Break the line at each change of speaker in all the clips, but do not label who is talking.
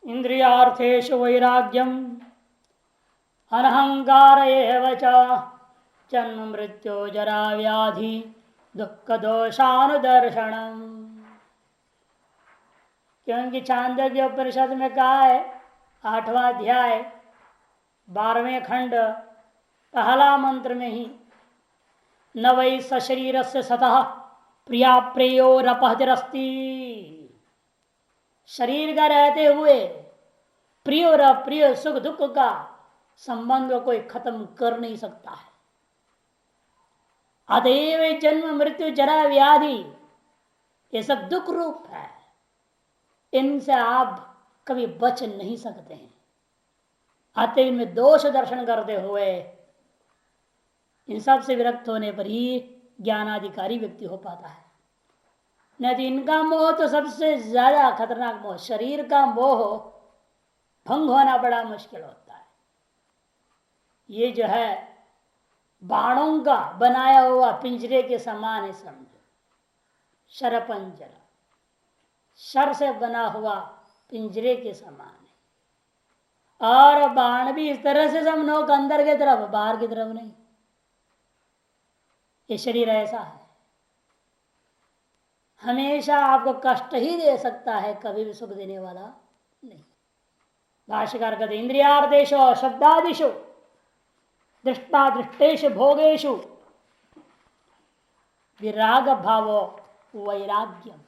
इंद्रियार्थेषु वैराग्यम अनहंकार एव च जन्म मृत्यु जरा व्याधि दुख दोषानुदर्शनम। क्योंकि छांदोग्य उपनिषद में कहा है, 8वां अध्याय 12वें खंड पहला मंत्र में ही, न वै सशरीर से सतः प्रिया प्रेयोरपहतिरस्ति। शरीर का रहते हुए प्रिय और अप्रिय सुख दुख का संबंध कोई खत्म कर नहीं सकता है। अतएव जन्म मृत्यु जरा व्याधि ये सब दुख रूप है, इनसे आप कभी बच नहीं सकते हैं। अतः इनमें दोष दर्शन करते हुए इन सब से विरक्त होने पर ही ज्ञानाधिकारी व्यक्ति हो पाता है। नहीं तो इनका मोह तो सबसे ज्यादा खतरनाक मोह, शरीर का मोह भंग होना बड़ा मुश्किल होता है। ये जो है बाणों का बनाया हुआ पिंजरे के समान है, समझो। शरपंजर, शर से बना हुआ पिंजरे के समान है। और बाण भी इस तरह से सब नोक अंदर की तरफ, बाहर की तरफ नहीं। ये शरीर ऐसा है, हमेशा आपको कष्ट ही दे सकता है, कभी भी सुख देने वाला नहीं। भाष्यकार कहते इंद्रियार्थेषु शब्दादिषु दृष्टादृष्टेषु भोगेषु विराग भाव वैराग्यम।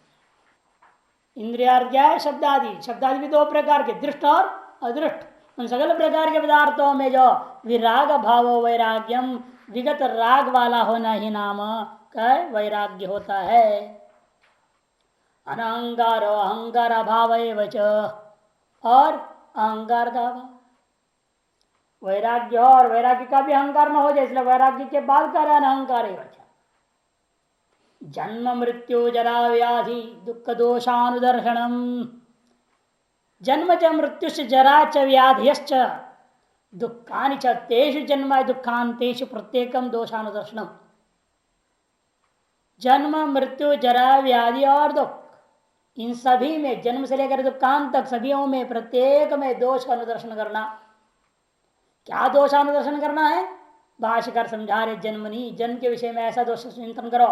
इंद्रियार्थ क्या है? शब्दादि। शब्दादि भी दो प्रकार के, दृष्ट और अदृष्ट। उन सकल प्रकार के पदार्थों में जो विराग भाव वैराग्यम, विगत राग वाला होना ही नाम का वैराग्य होता है। अनहंकार अहंकार अभाव और अहंकार का अभाव। वैराग्य और वैराग्य का भी अहंकार न हो जाए, इसलिए वैराग्य के बाद का अहंकार है। जन्म मृत्यु जरा व्याधि दुख दोषानुदर्शनम। जन्म च मृत्यु जरा च व्याधिश्च दुखानि च तेषु जन्म दुखांतेषु प्रत्येकम दोषानुदर्शनम। जन्म मृत्यु जरा व्याधि और दुख, इन सभी में, जन्म से लेकर दुखांत तक सभीयों में, प्रत्येक में दोष का अनुदर्शन करना। क्या दोषानुदर्शन करना है? भाष्यकार समझा रहे, जन्मनी, जन्म के विषय में ऐसा दोष चिंतन करो।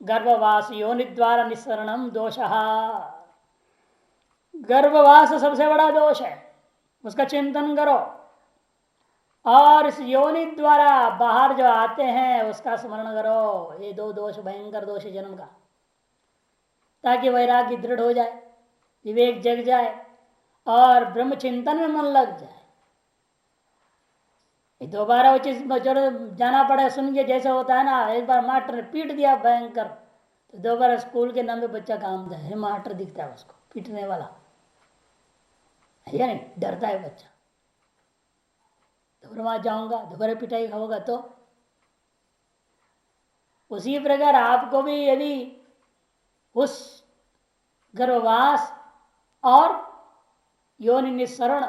गर्भवास योनि द्वारा निस्सरणम दोष। गर्भवास सबसे बड़ा दोष है, उसका चिंतन करो। और इस योनि द्वारा बाहर जो आते हैं उसका स्मरण करो। ये दो दोष भयंकर दोष है जन्म का, ताकि वैराग्य दृढ़ हो जाए, विवेक जग जाए और ब्रह्म चिंतन में मन लग जाए। दोबारा वो चीज जाना पड़े, सुन के जैसे होता है ना, एक बार मास्टर ने पीट दिया भयंकर, तो दोबारा स्कूल के नाम पे बच्चा काम है, मास्टर दिखता है उसको पीटने वाला, है नहीं, डरता है बच्चा। दोबारा वहां जाऊंगा, दोबारा पिटाई होगा। तो उसी प्रकार आपको भी यदि उस गर्भवास और योनि निस्सरण,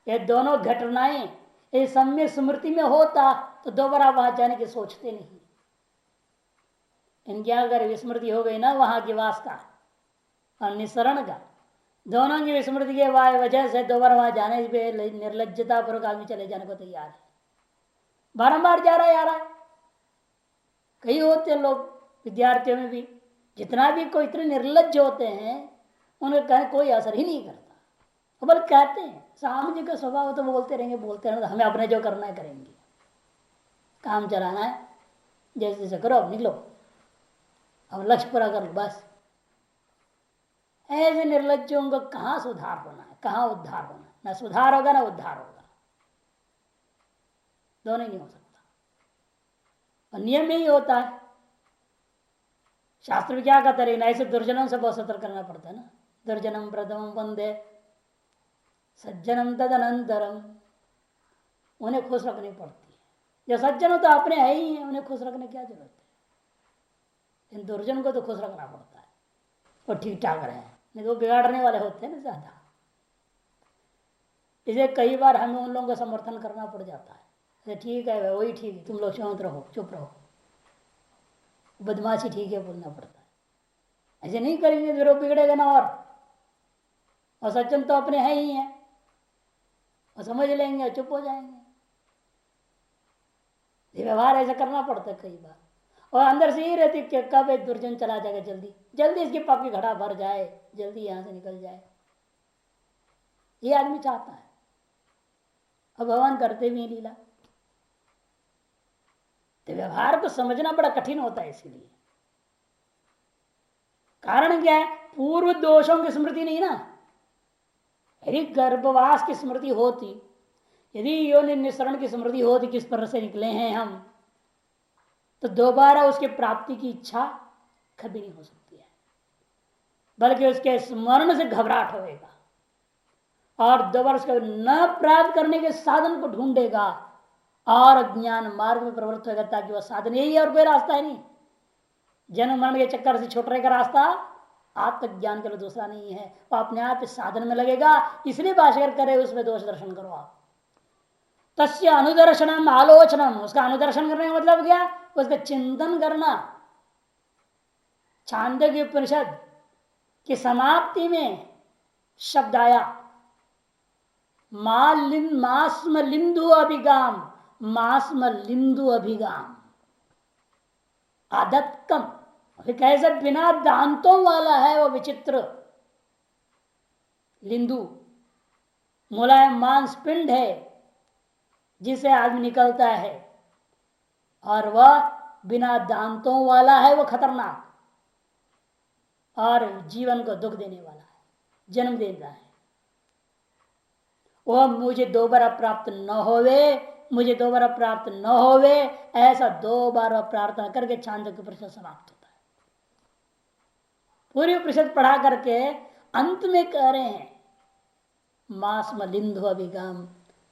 ये दोनों घटनाएं ये सम्यक स्मृति में होता तो दोबारा वहां जाने की सोचते नहीं। इनकी अगर विस्मृति हो गई ना वहां की वास्ता और निस्सरण का, दोनों की विस्मृति के वजह से दोबारा वहां जाने पे निर्लज्जता पूर्वक आदमी चले जाने को तैयार है, बारंबार जा रहा है। कई होते लोग, विद्यार्थियों में भी जितना भी कोई इतने निर्लज्ज होते हैं, उन्हें कहे कोई असर ही नहीं करता। बल कहते हैं सामाजिक का स्वभाव तो बोलते रहेंगे, हमें अपने जो करना है करेंगे, काम चलाना है, जैसे जैसे करो, अब निकलो, अब लक्ष्य पूरा कर लो बस। ऐसे निर्लज्जों को कहाँ सुधार होना है, कहाँ उद्धार होना है? ना सुधार होगा ना उद्धार होगा, दोनों ही नहीं हो सकता। और नियम ही होता है, शास्त्र में क्या कहता है, ऐसे दुर्जनों से बहुत सतर्क करना पड़ता है ना। दुर्जनम प्रथम वंदे सज्जनम तदनंतरम, उन्हें खुश रखनी पड़ती है। जो सज्जन हो तो अपने है ही है, उन्हें खुश रखने क्या जरूरत है। इन दुर्जन को तो खुश रखना पड़ता है, वो ठीक ठाक रहे, नहीं तो बिगाड़ने वाले होते हैं ना ज्यादा। इसे कई बार हमें उन लोगों का समर्थन करना पड़ जाता है, ठीक है वही ठीक है, तुम लोग शांत रहो, चुप रहो, बदमाशी ठीक है बोलना पड़ता है। ऐसे नहीं करेंगे तो बिगड़ेगा ना, और सज्जन तो अपने हैं ही हैं, और समझ लेंगे और चुप हो जाएंगे। व्यवहार ऐसा करना पड़ता है कई बार, और अंदर से ही रहती कि कब एक दुर्जन चला जाएगा, जल्दी जल्दी इसके पाप की घड़ा भर जाए, जल्दी यहां से निकल जाए, ये आदमी चाहता है। अब भगवान करते भी लीला। तो व्यवहार को समझना बड़ा कठिन होता है। इसीलिए कारण क्या है, पूर्व दोषों की स्मृति नहीं ना। यदि गर्भवास की स्मृति होती, यदि योनि निसरण की स्मृति होती, किस तरह से निकले हैं हम, तो दोबारा उसके प्राप्ति की इच्छा कभी नहीं हो सकती है, बल्कि उसके स्मरण से घबराहट होएगा और दोबारा उसको न प्राप्त करने के साधन को ढूंढेगा और ज्ञान मार्ग में प्रवृत्त होगा, ताकि वह साधन यही है और कोई रास्ता है नहीं। जन्म मरण के चक्कर से छूटने का रास्ता आत्मज्ञान के लिए दूसरा नहीं है। वो अपने आप इस साधन में लगेगा। इसलिए भाष्कर करे उसमें दोष दर्शन करो आप। तस्य अनुदर्शनम आलोचनम, उसका अनुदर्शन करने का मतलब क्या, उसका चिंतन करना। छांदोग्य उपनिषद की समाप्ति में शब्द आया मास्म लिंदु अभिगाम, मास्म लिंदु अभिगाम आदत्कम। कैसे बिना दांतों वाला है वो विचित्र लिंदु, मुलायम मांस पिंड है जिसे आदमी निकलता है, और वह बिना दांतों वाला है, वो खतरनाक और जीवन को दुख देने वाला है, जन्म देता है। वह मुझे दोबारा प्राप्त न होवे, मुझे दोबारा प्राप्त न होवे, ऐसा दो बार प्रार्थना करके छांदोग्य उपनिषद समाप्त होता है। पूरी उपनिषद पढ़ा करके अंत में कह रहे हैं मास्म लिंदु अभिगाम,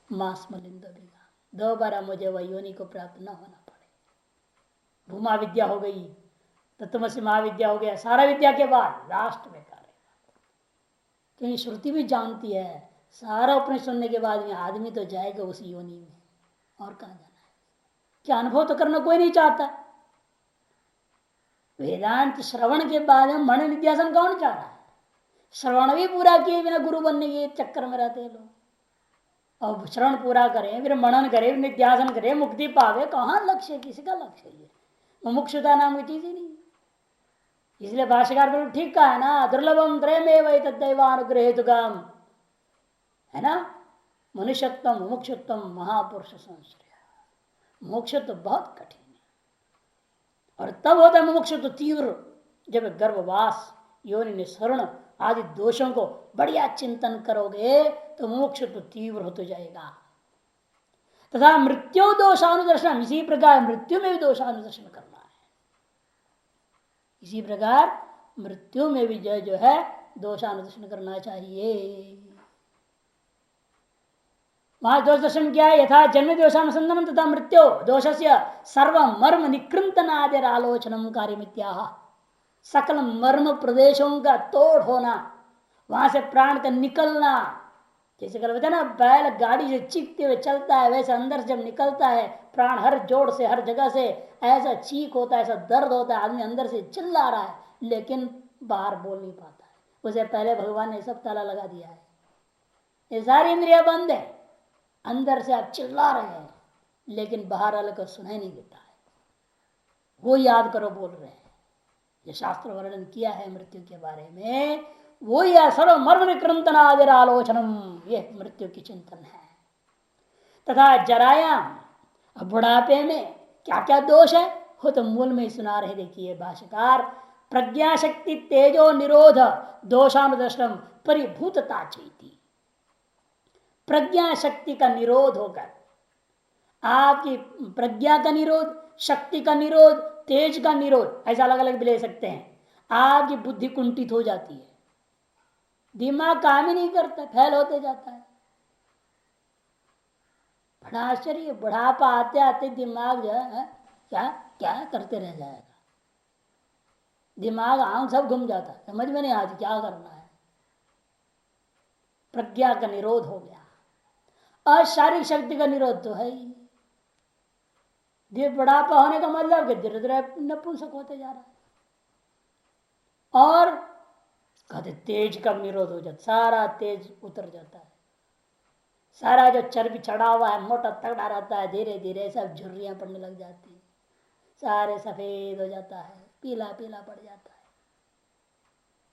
मास्म लिंदु अभिगाम, दोबारा मुझे वह योनि को प्राप्त न होना पड़े। भूमा विद्या हो गई, तत्वमसि महाविद्या हो गया, सारा विद्या के बाद लास्ट में करेगा। क्योंकि श्रुति भी जानती है सारा उपनिषद सुनने के बाद में आदमी तो जाएगा उसी योनि में, और कहां जाना है। क्या अनुभव तो करना कोई नहीं चाहता। वेदांत श्रवण के बाद में मन निध्यासन कौन चाह रहा है। श्रवण भी पूरा किए बिना गुरु बनने के चक्कर में रहते हैं लोग। और श्रवण पूरा करें, फिर मनन करें, निध्यासन करें, मुक्ति पावे, कहां लक्ष्य, किसी का लक्ष्य है। मुमुक्षुता नाम की चीज ही नहीं। इसलिए भाष्यकार बिल्कुल ठीक कहा है ना, दुर्लभम त्रयमेव तद्दैवानुग्रहेतुकाम, है ना, मनुष्यत्म मुमुक्षुत्म महापुरुष संश्रय। मोक्ष तो बहुत कठिन है, और तब होता है मुमुक्ष तो तीव्र, जब गर्भवास योनि निसरण आदि दोषों को बढ़िया चिंतन करोगे तो मोक्ष तो तीव्र होते जाएगा। तथा मृत्यु दोषानुदर्शन, इसी प्रकार मृत्यु में भी दोषानुदर्शन करना है। इसी प्रकार मृत्यु में भी जो है दोषानुदर्शन करना चाहिए। वहां दोष दर्शन क्या है, यथा जन्म दोषानुसंधान तथा मृत्यु दोषस्य सर्व मर्म निकृंतन आदि आलोचनम कार्यमित्याह। सकल मर्म प्रदेशों का तोड़ होना, वहां से प्राण का निकलना। जैसे कल बताया ना, बैल गाड़ी से चीखते हुए चलता है, वैसे अंदर से जब निकलता है प्राण हर जोड़ से हर जगह से ऐसा चीख होता है, ऐसा दर्द होता है, आदमी अंदर से चिल्ला रहा है लेकिन बाहर बोल नहीं पाता है। उसे पहले भगवान ने सब ताला लगा दिया है, ये सारी इंद्रिया बंद है, अंदर से आप चिल्ला रहे हैं लेकिन बाहर वाले को सुनाई नहीं देता है। वो याद करो बोल रहे हैं, जो शास्त्र वर्णन किया है मृत्यु के बारे में, वो यह सर्व मर्म निकृंतन आदि आलोचनम, ये मृत्यु की चिंतन है। तथा जरायाम, बुढ़ापे में क्या क्या दोष है वो तो मूल में ही सुना रहे। देखिए भाष्यकार, प्रज्ञा शक्ति तेजो निरोध दोषानुदर्शनम परिभूतता चैती। प्रज्ञा शक्ति का निरोध होकर, आपकी प्रज्ञा का निरोध, शक्ति का निरोध, तेज का निरोध, ऐसा अलग अलग भी ले सकते हैं। आपकी बुद्धि कुंठित हो जाती है, दिमाग काम ही नहीं करता, फैल होते जाता है। बड़ा आश्चर्य, बुढ़ापा आते आते दिमाग जो है क्या क्या करते रह जाएगा। दिमाग आंख सब घूम जाता है, समझ में नहीं आती क्या करना है। प्रज्ञा का निरोध हो गया, और शारीरिक शक्ति का निरोध तो है ही। धीरे बुढ़ापा होने का मतलब कि धीरे धीरे नपुंसक होते जा रहा है। और कहते तेज का निरोध हो जाता, सारा तेज उतर जाता है, सारा जो चर्बी चढ़ा हुआ है मोटा तगड़ा रहता है, धीरे धीरे सब झुर्रियां पड़ने लग जाती है, सारे सफेद हो जाता है, पीला पीला पड़ जाता है।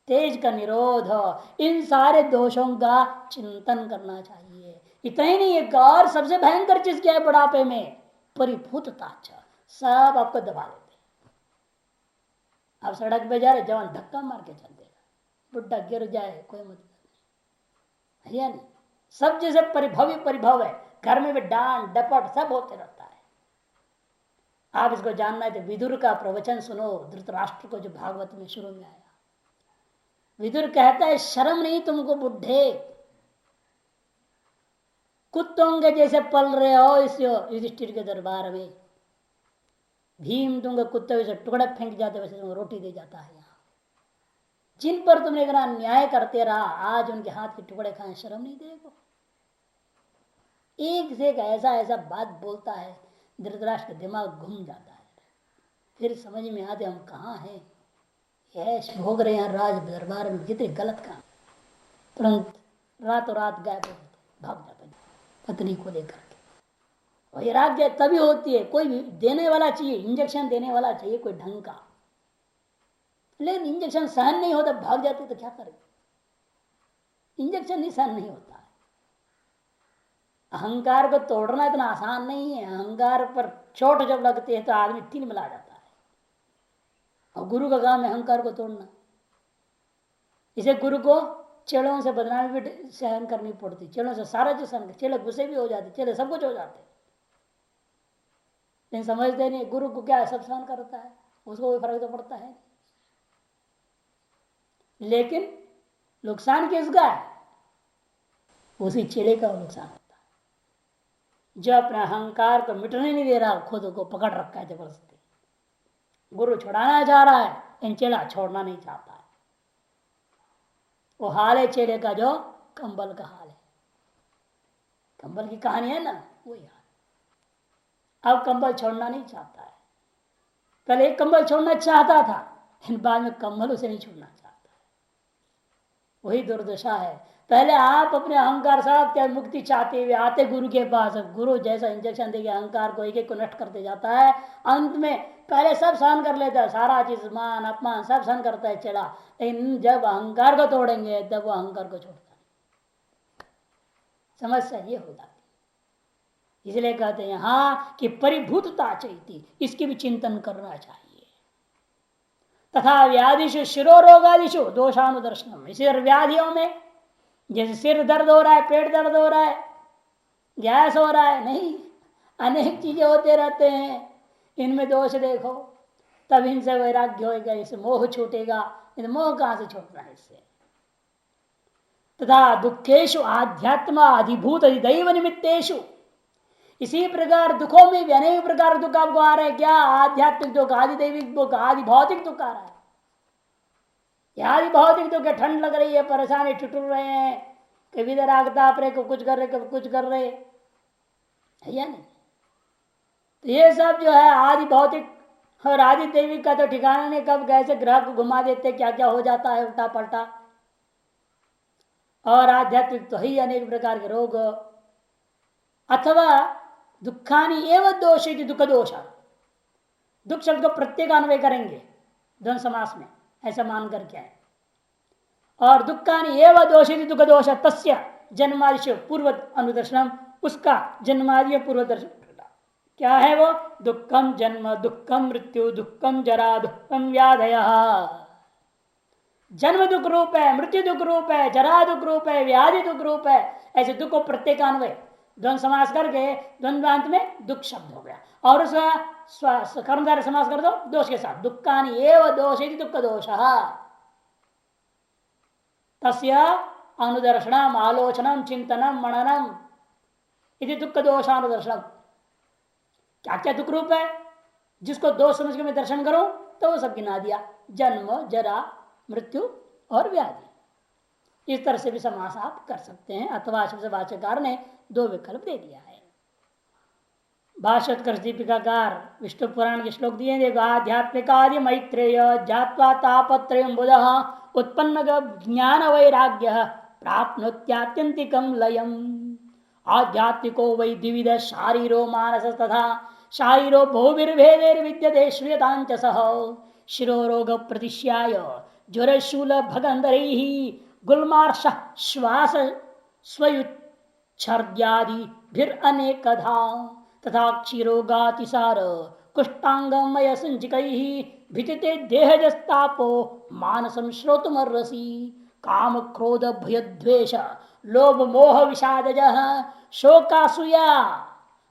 तेज का निरोध हो, इन सारे दोषों का चिंतन करना चाहिए। इतना ही नहीं, एक और सबसे भयंकर चीज क्या है बुढ़ापे में, परिभूतता। सब आपको दबा देते। आप सड़क पे जा रहे, जवान धक्का मार के चल देगा, बुढ़ा गिर जाए कोई मतलब नहीं, है नहीं। सब जैसे परिभव ही परिभव है, घर में भी डांट डपट सब होते रहता है। आप इसको जानना है तो विदुर का प्रवचन सुनो, धृतराष्ट्र को जो भागवत में शुरू में आया। विदुर कहता है शर्म नहीं तुमको बुढ़े, कुत्तों के जैसे पल रहे हो इस युधिष्ठिर के दरबार में। भीम तुमको कुत्ते से टुकड़े फेंक जाते वैसे तुमको रोटी दे जाता है। यहाँ जिन पर तुमने इतना न्याय करते रहा, आज उनके हाथ के टुकड़े खाए, शर्म नहीं देखो। एक से एक ऐसा ऐसा बात बोलता है, धृतराष्ट्र का दिमाग घूम जाता है। फिर समझ में आते हम कहाँ हैं, ऐश भोग रहे हैं राज दरबार में, कितने गलत काम। तुरंत रातों रात गायब हो जाते, भाग जाते पत्नी को लेकर के। वैराग्य तभी होती है, कोई भी देने वाला चाहिए, इंजेक्शन देने वाला चाहिए कोई ढंग का। लेकिन इंजेक्शन सहन नहीं होता, भाग जाते तो क्या करें। इंजेक्शन नहीं सहन नहीं होता है। अहंकार को तोड़ना इतना आसान नहीं है। अहंकार पर चोट जब लगती है तो आदमी तिल मिला जाता है, और गुरु का काम है अहंकार को तोड़ना। इसे गुरु को चेलों से बदनामी भी सहन करनी पड़ती, चेलों से सारा जो सहन, चेले गुस्से भी हो जाते, चेले सब कुछ हो जाते, लेकिन समझते नहीं गुरु को क्या है, सब सहन करता है, उसको कोई फर्क तो पड़ता है। लेकिन नुकसान किसका है, उसी चेले का नुकसान होता है जो अपने अहंकार को मिटने नहीं दे रहा, खुद को पकड़ रखा है जबरदस्ती। गुरु छुड़ाना चाह रहा है, इन चेला छोड़ना नहीं चाहता है। वो हाल है चेले का जो कंबल का हाल है, कंबल की कहानी है ना, वही हाल। अब कंबल छोड़ना नहीं चाहता है। पहले एक कंबल छोड़ना चाहता था, लेकिन बाद में कंबल उसे नहीं छोड़ना चाहता है। वही दुर्दशा है। पहले आप अपने अहंकार साथ क्या मुक्ति चाहते हुए आते गुरु के पास, गुरु जैसा इंजेक्शन देके अहंकार को एक एक को नष्ट करते जाता है। अंत में पहले सब सहन कर लेता है, सारा चीज मान अपमान सब सहन करता है चला, लेकिन जब अहंकार को तोड़ेंगे तब वो अहंकार को छोड़ता है। समस्या ये हो जाती, इसलिए कहते हैं हाँ कि परिभूतता चाहिए, इसकी भी चिंतन करना चाहिए। तथा व्याधिशु शिरोरोगादिशु दोषानुदर्शनम, इसी व्याधियों में जैसे सिर दर्द हो रहा है, पेट दर्द हो रहा है, गैस हो रहा है, नहीं अनेक चीजें होते रहते हैं, इनमें दोष देखो तब इनसे वैराग्य होगा, इससे मोह छूटेगा। मोह कहां से छूटना है इससे। तथा दुखेशु आध्यात्म अधिभूत अधिदैव निमित्तेशु, इसी प्रकार दुखों में भी अनेक प्रकार दुख आपको आ रहे हैं। क्या आध्यात्मिक दुख, आदि दैविक दुख, आदि भौतिक दुख आ रहा है। आदि भौतिक दुख, ठंड लग रही है, परेशानी टुटुर रहे हैं, कभी इधर आग ताप रहे, कभी कुछ कर रहे, कभी कुछ कर रहे, है या नहीं। तो ये सब जो है आदि भौतिक और आदि दैविक का तो ठिकाना नहीं, कब कैसे ग्रह को घुमा देते, क्या क्या हो जाता है उल्टा पलटा। और आध्यात्मिक तो ही अनेक प्रकार के रोग। अथवा दुखानी एवं दोष, दुख दोष, दुख शब्द को प्रत्येक अन्वय करेंगे द्वंद समास में, ऐसा मान करके है। और दुखानी एवं दोष दुख दोष तस्य जन्मादिश पूर्व अनुदर्शनम, उसका जन्मादि पूर्व दर्शन क्या है वो, दुखम जन्म दुखम मृत्यु दुखम जरा दुखम व्याधय। जन्म दुख रूप है, मृत्यु दुख रूप है, जरा दुख रूप है, व्याधि दुख रूप है। ऐसे दुख को प्रत्येकान्वय द्वंद समास करके द्वंद्वांत में दुख शब्द हो गया, और उसका कर्मधारय समास कर दो दोष के साथ, दुखानि एव दोष दुख दोष तस्य अनुदर्शनम आलोचनम चिंतनम मननम इति दुख दोषानुदर्शनम। क्या क्या दुख रूप है, जिसको दोष समझ के मैं दर्शन करूं तो वो सब गिना दिया, जन्म जरा मृत्यु और व्याधि। इस तरह से भी समास आप कर सकते हैं, अथवा शब्द वाचककार ने दो विकल्प दे दिया है। भाष्यकर दीपिकाकार विष्णु पुराण के श्लोक दिए देखो। आध्यात्मिक आदि मैत्रेय जात्वा तापत्रय बुध उत्पन्न ज्ञान वैराग्य प्राप्नोत्यात्यंतिकम लयम। आध्यात्मिको वै द्विविध शारीरो मानस तथा शारीरो बहुविर्भेदैर्विद्यते श्रूयतांच सह शिरोरोग प्रतिश्याय ज्वरशूल भगंधरैः गुल्मार्ष श्वास स्वयुच्छर्द्यादि भिर अनेकधा तथा क्षीरोगातिसार कुष्ठांगमय संचिकैः भितिते देहजस्तापो मानसं श्रोतुमर्रसी काम क्रोध भय द्वेष लोभ मोह विषादजः शोकासूया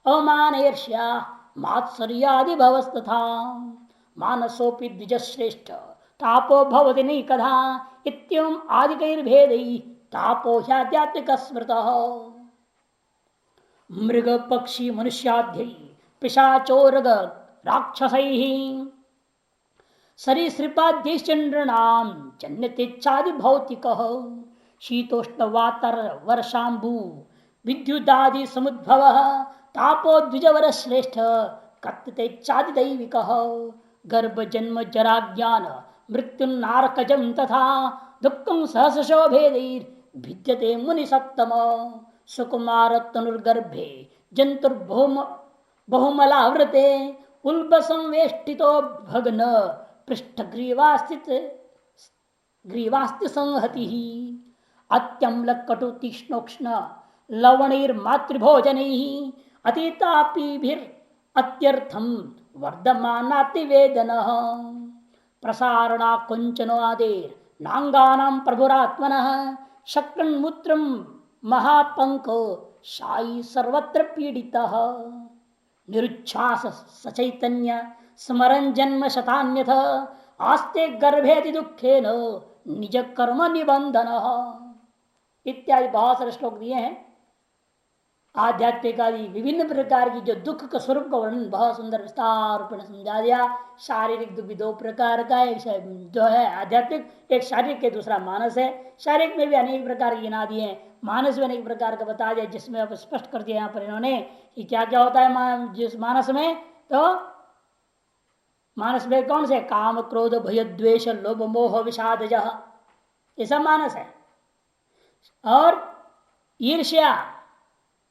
अवमान ईर्ष्या मात्सर्यादि भवस्तथा मानसोपि द्विजश्रेष्ठ तापो भवति नैकधा इत्यं आदिकैर्भेदै तापो ह्याध्यात्मिक स्मृतः। मृग पक्षी मनुष्याध्यै पिशाचोरग राक्षसैः सरीसृपाद्यैश्चन्द्रणां जन्यतेच्छादि भौतिकः शीतोष्णवातर वर्षांबु विद्युदादि समुद्भवः तापो द्विजवर श्रेष्ठ कत्तेच्छादि दैविकः गर्भ जन्म जरा ज्ञान मृत्युन्नारकजं तथा दुःखं सहसशो भेदैर्भिद्यते मुनि सत्तम सुकुमार तनुर्गर्भे जंतुर्भौम बहुमलावृते उल्ब संवेष्टितो भग्न पृष्ठग्रीवास्थित ग्रीवास्ति संहति अत्यम्ल कटु तीक्ष्णोक्ष्ण लवणैर्मातृभोजनैः अतीतापीभिर् अत्यर्थम वर्धमानातिवेदनः प्रसारणा कुंचनो आदेर नांगानां प्रभुरात्मनः शक्रन्मूत्रं महापंको शायी सर्वत्र पीडितः निरुच्छ्वास सचैतन्य स्मरन् जन्म शतान्यथ आस्ते गर्भेति दुखेन निज कर्म निबंधन इत्यादि बहुत सारे श्लोक दिए हैं। आध्यात्मिक आदि विभिन्न प्रकार की जो दुख का स्वरूप का वर्णन बहुत सुंदर विस्तार रूप में समझा दिया। शारीरिक दुख भी दो प्रकार का है, जो है आध्यात्मिक, एक शारीरिक के दूसरा मानस है। शारीरिक में भी अनेक प्रकार की गिना दिए हैं, मानस में अनेक प्रकार का बता दिया, जिसमें अब स्पष्ट कर दिया यहाँ पर इन्होंने कि क्या क्या होता है जिस मानस में। तो मानस में कौन से? काम क्रोध भय द्वेष लोभ मोह विषाद, ये सब मानस है। और ईर्ष्या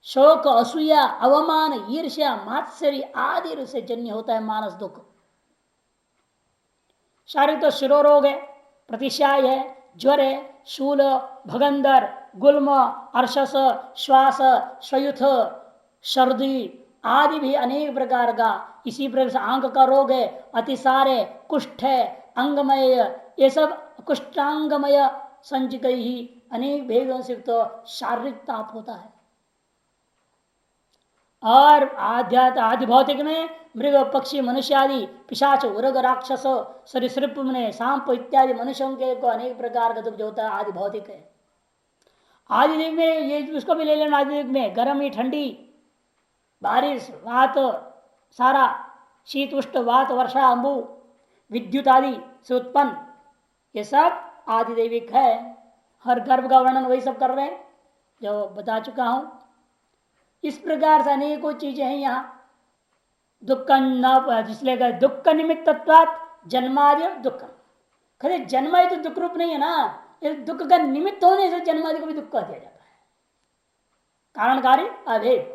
शोक असूया अवमान ईर्ष्या मात्सर्य आदि से जन्य होता है मानस दुख। शारीरिक तो शिरोरोग है, प्रतिशाय है, ज्वर है, शूल भगंदर गुल्म अर्शस श्वास स्वयुथ सर्दी आदि भी अनेक प्रकार का। इसी प्रकार से आंख का रोग है, अतिसार है, कुष्ठ है, अंगमय, ये सब कुष्ठांगमय संचिक ही अनेक भेदों से तो शारीरिक ताप होता है। और आध्यात्म आदि भौतिक में मृग पक्षी मनुष्य आदि पिशाच उरग राक्षस सरीसृप में सांप इत्यादि मनुष्यों के को अनेक प्रकार का दुख जो होता है आदि भौतिक है। आदि दिग में ये उसको भी ले लेना। आदि दिग में गर्म ही ठंडी बारिश वात सारा शीत उष्ण वात वर्षा अंबु विद्युत आदि से उत्पन्न ये सब आदि दैविक है। हर गर्भ का वर्णन वही सब कर रहे हैं जो बता चुका हूं। इस प्रकार से अनेकों चीजें हैं यहाँ। दुख न जिसलिए दुख निमित्तत्वात् जन्मादि दुखम, खरे जन्मादि तो दुख रूप नहीं है ना, ये दुख का निमित्त होने से जन्मादि को भी दुख कह दिया जाता है। कारणकारी अभेद,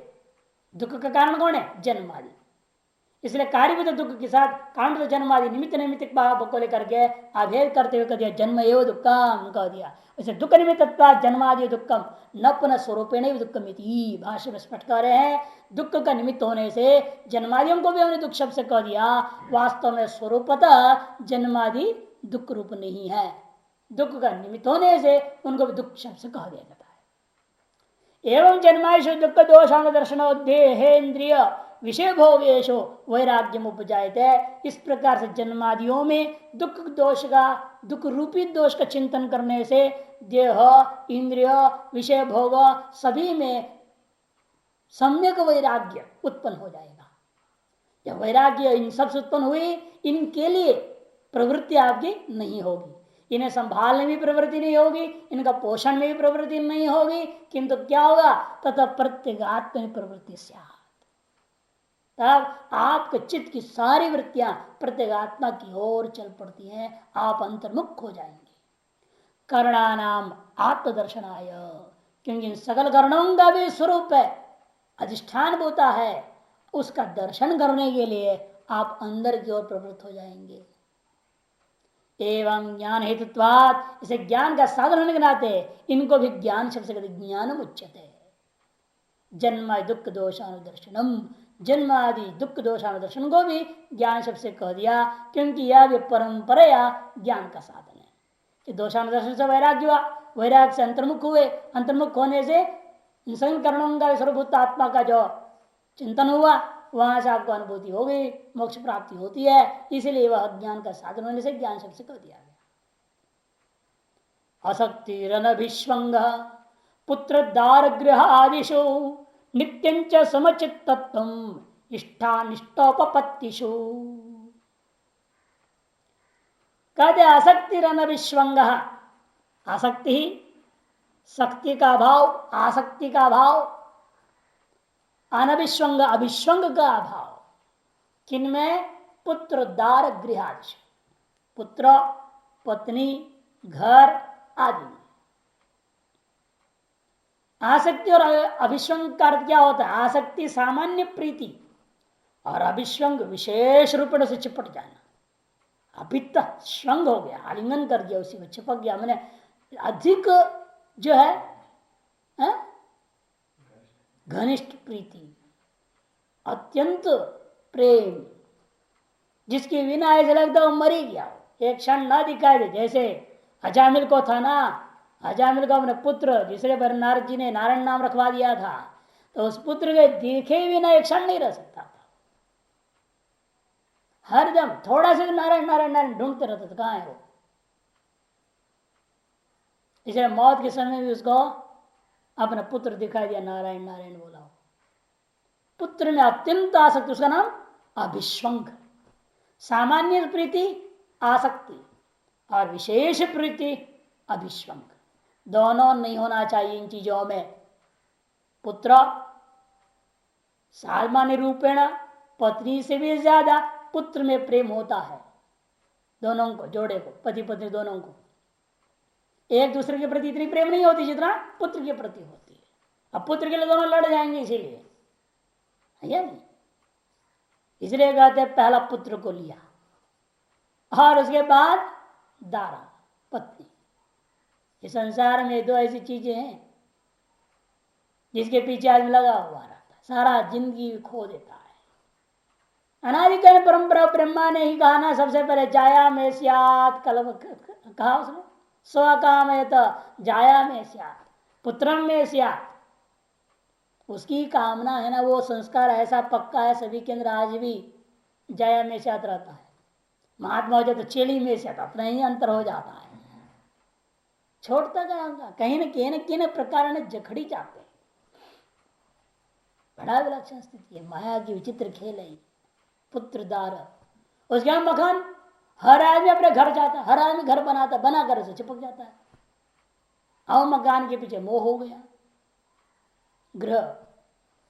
दुख का कारण कौन है? जन्मादि। इसलिए कार्य भी तो दुख के साथ कारण तो जन्मादि निमित्त निमित्त को लेकर के अभेद करते हुए कह दिया जन्म एवं दुखम कह दिया। वैसे दुख निमित्त जन्मादि दुखम न पुनः स्वरूपेण दुखम इति भाष्य में स्पष्ट कर रहे हैं। दुख का निमित्त होने से जन्मादियों को भी हमने दुख शब्द से कह दिया, वास्तव में स्वरूपतः जन्मादि दुख रूप नहीं है। दुख का निमित्त होने से उनको भी दुख शब्द से कह दिया जाता है। एवं जन्मायु दुख दोषान दर्शन देहेन्द्रिय विषय भोगेशो वैराग्यम उपजायते। इस प्रकार से जन्मादियों में दुख दोष का दुख रूपी दोष का चिंतन करने से देह इंद्रिय विषय भोग सभी में सम्यक वैराग्य उत्पन्न हो जाएगा। जब वैराग्य इन सब से उत्पन्न हुई, इनके लिए प्रवृत्ति आपकी नहीं होगी, इन्हें संभालने में प्रवृत्ति नहीं होगी, इनका पोषण में भी प्रवृत्ति नहीं होगी, किंतु क्या होगा? तथा प्रत्येगात्म प्रवृत्ति से तब आपके चित्त की सारी वृत्तियां प्रत्येगात्मा की ओर चल पड़ती हैं, आप अंतर्मुख हो जाएंगे। कर्णानाम आत्मदर्शनाय, क्योंकि इन सकल कर्णों का भी स्वरूप है, अधिष्ठान होता है, उसका दर्शन करने के लिए आप अंदर की ओर प्रवृत्त हो जाएंगे। एवं ज्ञान हेतुत्वात्, इसे ज्ञान का साधन होने के नाते इनको भी ज्ञान शब्द से कहते ज्ञान उच्यते। जन्म दुख दोषानुदर्शनम, जन्म आदि दुख दोषानुदर्शन को भी ज्ञान शब्द से कह दिया, क्योंकि यह भी परंपरा ज्ञान का साधन है। कि दोषानुदर्शन से वैराग्य हुआ, वैराग्य से अंतर्मुख हुए, अंतर्मुख होने से इन करणों का सर्वभूत आत्मा का जो चिंतन हुआ, वहां से आपको अनुभूति हो गई, मोक्ष प्राप्ति होती है। इसीलिए वह ज्ञान का साधन होने से ज्ञान शब्द से कह दिया गया। असक्ति रनभिष्वंग पुत्र दारगृह आदिशु नित्यंच समचित्तत्वम् इष्टानिष्टोपपत्तिषु। कहते आसक्ति रनभिष्वंग, आसक्ति ही शक्ति का भाव, आसक्ति का भाव, अनभिष्वंग अभिष्वंग का अभाव। किनमें? पुत्र दार गृहादिश, पुत्र पत्नी घर आदि। आसक्ति और अभिष्वंग का अर्थ क्या होता है? आसक्ति सामान्य प्रीति और अभिष्वंग विशेष रूप से चिपट जाना। अभित श्वंग हो गया, आलिंगन कर दिया, उसी में चिपक गया, मैंने अधिक जो है घनिष्ठ प्रीति, अत्यंत प्रेम, जिसके बिना ऐसा लगता वो मर ही गया, एक क्षण ना दिखाई दे। जैसे अजामिल को था ना, अजामिल को अपने पुत्र जिसने पर नारद जी ने नारायण नाम रखवा दिया था, तो उस पुत्र के देखे बिना एक क्षण नहीं रह सकता था। हरदम थोड़ा से नारायण नारायण नारायण ढूंढते रहते थे, कहाँ है वो। इसलिए मौत के समय भी उसको अपना पुत्र दिखाई दिया, नारायण नारायण बोला। पुत्र में अत्यंत आसक्ति, उसका नाम अभिष्वंग। सामान्य प्रीति आसक्ति और विशेष प्रीति अभिष्वंग, दोनों नहीं होना चाहिए इन चीजों में। पुत्र सामान्य रूपेण पत्नी से भी ज्यादा पुत्र में प्रेम होता है, दोनों को, जोड़े को, पति पत्नी दोनों को। एक दूसरे के प्रति इतनी प्रेम नहीं होती जितना पुत्र के प्रति होती है। अब पुत्र के लिए दोनों लड़ जाएंगे, इसीलिए है नहीं। इसलिए कहते हैं पहला पुत्र को लिया और उसके बाद दारा पत्नी। इस संसार में दो ऐसी चीजें हैं जिसके पीछे आदमी लगा हुआ रहता है, सारा जिंदगी खो देता है। अनादिकाल परंपरा ब्रह्मा ने ही कहा ना, सबसे पहले जाया में स्यात्, कल कहा उसने, स्वकामयत जाया में स्यात् पुत्रम में स्यात्। उसकी कामना है ना, वो संस्कार ऐसा पक्का है सभी के अंदर आज भी, जाया में स्यात् रहता है। महात्मा हो जाए तो चेली में स्यात्, अपना ही अंतर हो जाता है, छोड़ता जाएगा, कहीं न किन प्रकार ने जखड़ी जाते हैं। बड़ा विलक्षण स्थिति है, माया की विचित्र खेल है। पुत्रदार, उसके यहाँ मकान, हर आदमी अपने घर जाता है, हर आदमी घर बनाता, बना कर उसे चिपक जाता है। और मकान के पीछे मोह हो गया, ग्रह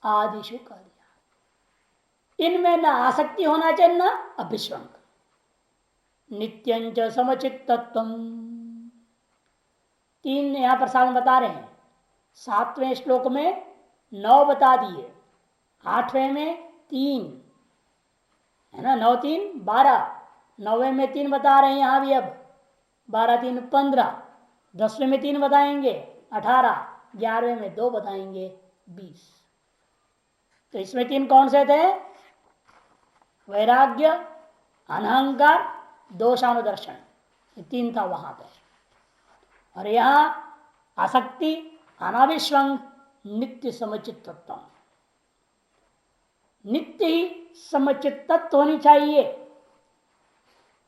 आदिशु कर दिया। इनमें न आसक्ति होना चाहिए न अभिष्वंग। नित्यंच समचित्तत्वम्, तीन यहां पर साल बता रहे हैं। 7वें श्लोक में 9 बता दिए, 8वें में 3 है ना, 9 3 12, 9वें में 3 बता रहे हैं यहां भी। अब 12 3 15, 10वें में 3 बताएंगे 18, 11वें में 2 बताएंगे 20। तो इसमें 3 कौन से थे? वैराग्य, अनहंकार, दोषानुदर्शन, ये 3 था वहां पे। और यहां आसक्ति, अनाविष्वंग, नित्य समुचित तत्व। नित्य ही समुचित तत्व होनी चाहिए।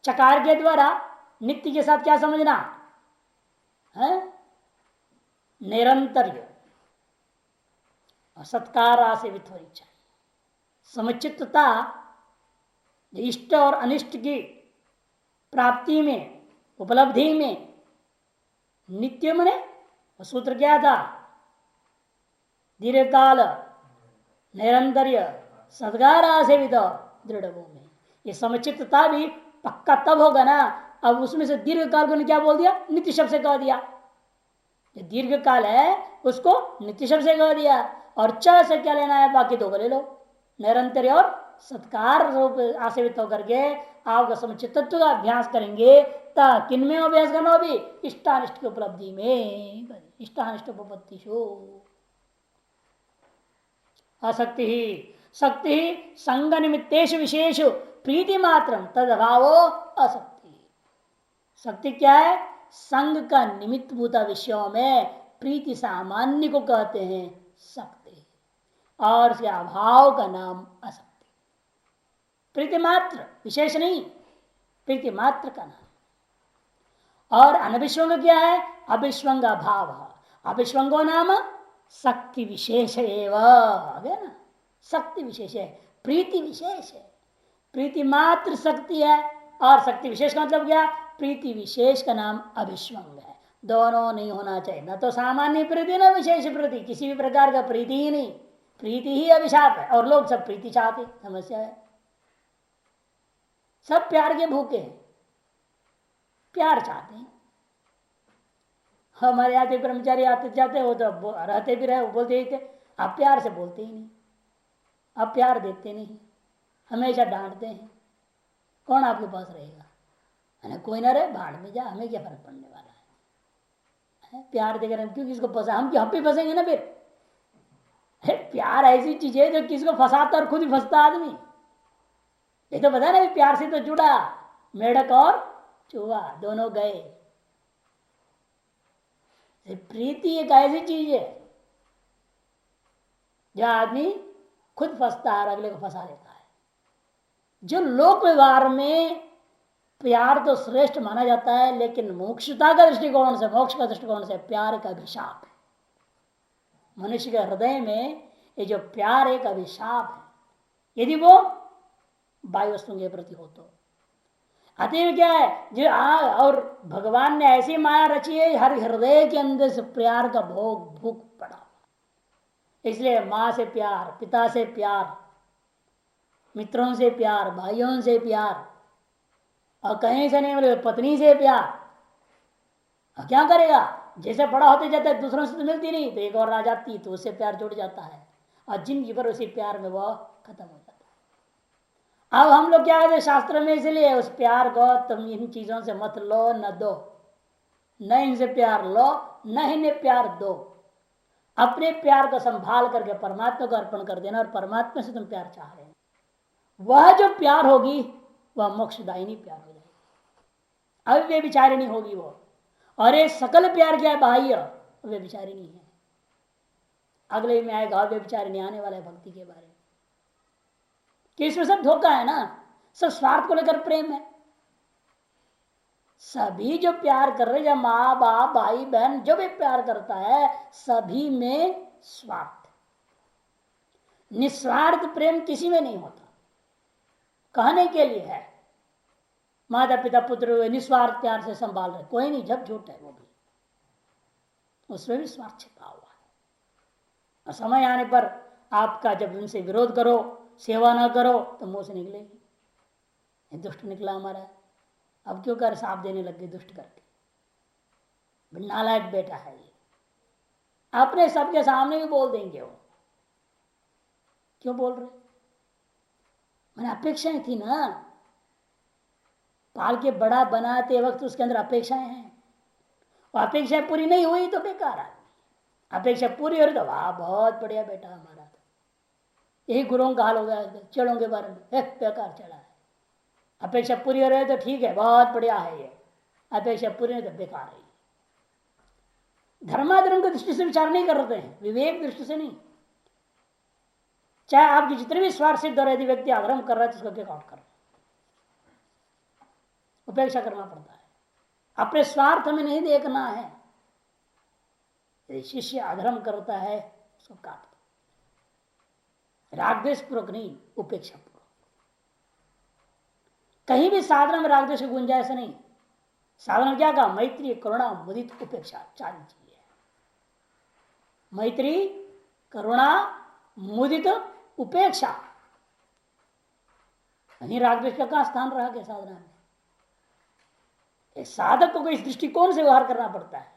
चकार के द्वारा नित्य के साथ क्या समझना है? निरंतर्य और सत्कार आसेवित होनी चाहिए। समुचितता इष्ट और अनिष्ट की प्राप्ति में, उपलब्धि में नित्य मने सूत्र क्या था? दीर्घकाल, निरंतर्य, सदगार आसेवित दृढ़ में। ये समुचितता भी पक्का तब होगा ना, अब उसमें से दीर्घ काल को क्या बोल दिया, नित्य शब्द से कह दिया। जो दीर्घ काल है उसको नित्य शब्द से कह दिया, और च से क्या लेना है, बाकी दो को ले लो, निरंतर और सत्कार रूप आसेवित होकर के आपका समुचितत्व का अभ्यास करेंगे। किन में अभ्यास करना, भी इष्टानिष्ट की उपलब्धि में, इष्टानिष्ट उपपत्तिषु। असक्ति ही शक्ति ही संग निमित्तेषु विशेषु प्रीति मात्र तद अभावो असक्ति। शक्ति क्या है, संग का निमित्त भूता विषयों में प्रीति सामान्य को कहते हैं शक्ति, और उसके अभाव का नाम असक्ति। प्रीति मात्र, विशेष नहीं, प्रीति मात्र का नाम। और अनभिष्वंग क्या है, अभिष्वंग अभाव। अभिष्वंगो नाम शक्ति विशेष एवं ना, शक्ति विशेष है, प्रीति विशेष है। प्रीति मात्र शक्ति है, और शक्ति विशेष का मतलब क्या, प्रीति विशेष का नाम अभिष्वंग है। दोनों नहीं होना चाहिए, न तो सामान्य प्रीति न विशेष प्रीति, किसी भी प्रकार का प्रीति ही नहीं, प्रीति ही अभिशाप है। और लोग सब प्रीति चाहते, समस्या है। सब प्यार के भूखे हैं, प्यार चाहते हैं। हमारे यहाँ ब्रह्मचारी आते जाते, वो तो रहते भी रहे, वो बोलते ही थे, आप प्यार से बोलते ही नहीं, आप प्यार देते नहीं, हमेशा डांटते हैं, कौन आपके पास रहेगा, है कोई ना रहे, भाड़ में जा, हमें क्या फर्क पड़ने वाला है, प्यार देकर हम क्यों किसको फंसा, हम क्यों, हम भी फंसेंगे ना फिर। प्यार ऐसी चीज है जो किसको फंसाता और खुद ही फंसता आदमी। ये तो पता ना, प्यार से तो जुड़ा, मेढक और चूहा दोनों गए। प्रीति एक ऐसी चीज है जो आदमी खुद फंसता है और अगले को फंसा लेता है। जो लोक व्यवहार में प्यार तो श्रेष्ठ माना जाता है, लेकिन मोक्षता का दृष्टिकोण से, मोक्ष का दृष्टिकोण से प्यार एक अभिशाप है। मनुष्य के हृदय में ये जो प्यार एक अभिशाप है, यदि वो बाह्य वस्तुओं के प्रति हो तो। अतएव क्या है जो और भगवान ने ऐसी माया रची है, हर हृदय के अंदर से प्यार का भोग भूख पड़ा। इसलिए माँ से प्यार, पिता से प्यार, मित्रों से प्यार, भाइयों से प्यार, और कहीं से नहीं मिले पत्नी से प्यार। और क्या करेगा, जैसे बड़ा होते जाता है दूसरों से तो मिलती नहीं, तो एक और आ जाती, तो उससे प्यार जुड़ जाता है, और जिंदगी भर उसी प्यार में वह खत्म हो जाता है। अब हम लोग क्या कहते हैं शास्त्र में, इसलिए उस प्यार को तुम इन चीजों से मत लो, न दो, न इनसे प्यार लो, न इन्हें प्यार दो। अपने प्यार को संभाल करके परमात्मा को अर्पण कर देना, और परमात्मा से तुम प्यार चाह रहे हैं, वह जो प्यार होगी वह मोक्षदायिनी प्यार हो जाएगी, अब वे विचारिणी होगी वो। और ये सकल प्यार क्या है, बाह्य, वे विचारिणी है। अगले में आएगा वे विचारिणी आने वाला है भक्ति के बारे में, कि इसमें सब धोखा है ना, सब स्वार्थ को लेकर प्रेम है। सभी जो प्यार कर रहे हैं, माँ बाप भाई बहन जो भी प्यार करता है, सभी में स्वार्थ। निस्वार्थ प्रेम किसी में नहीं होता। कहने के लिए है, माता पिता पुत्र निस्वार्थ प्यार से संभाल रहे, कोई नहीं, जब झूठ है वो भी, उसमें भी स्वार्थ छिपा हुआ है। और समय आने पर आपका जब उनसे विरोध करो, सेवा ना करो, तो मुंह से निकलेगी, ये दुष्ट निकला हमारा, अब क्यों कर साफ देने लग गए दुष्ट करके, नालायक बेटा है ये। अपने सबके सामने भी बोल देंगे वो, क्यों बोल रहे, मैंने अपेक्षाएं थी ना, पाल के बड़ा बनाते वक्त उसके अंदर अपेक्षाएं हैं, और अपेक्षाएं पूरी नहीं हुई तो बेकार आदमी, अपेक्षा पूरी हो रही तो वाह बहुत बढ़िया बेटा हमारा, यही गुरुओं का हाल हो गया चेड़ों के बारे में, बेकार चढ़ा है। अपेक्षा पूरी हो रही है तो ठीक है, बहुत बढ़िया है ये, अपेक्षा पूरी नहीं तो बेकार है। धर्माधर्म की दृष्टि से विचार नहीं कर रहे हैं, विवेक दृष्टि से नहीं। चाहे आपकी जितने भी स्वार्थ सिद्ध हो रहे, यदि व्यक्ति अधर्म कर रहा है तो उसको टेक आउट कर, उपेक्षा करना पड़ता है, अपने स्वार्थ में नहीं देखना है। यदि शिष्य अधर्म करता है उसको काट दो, रागद्वेष पूर्वक नहीं, उपेक्षा पूर्वक। कहीं भी साधना में रागद्वेष की गुंजाइश नहीं। साधना क्या कहा, मैत्री करुणा मुदित उपेक्षा, चार चीजें, मैत्री करुणा मुदित उपेक्षा, नहीं, राग द्वेष का कहाँ स्थान रहा के साधना में? एक साधक को इस दृष्टिकोण से व्यवहार करना पड़ता है।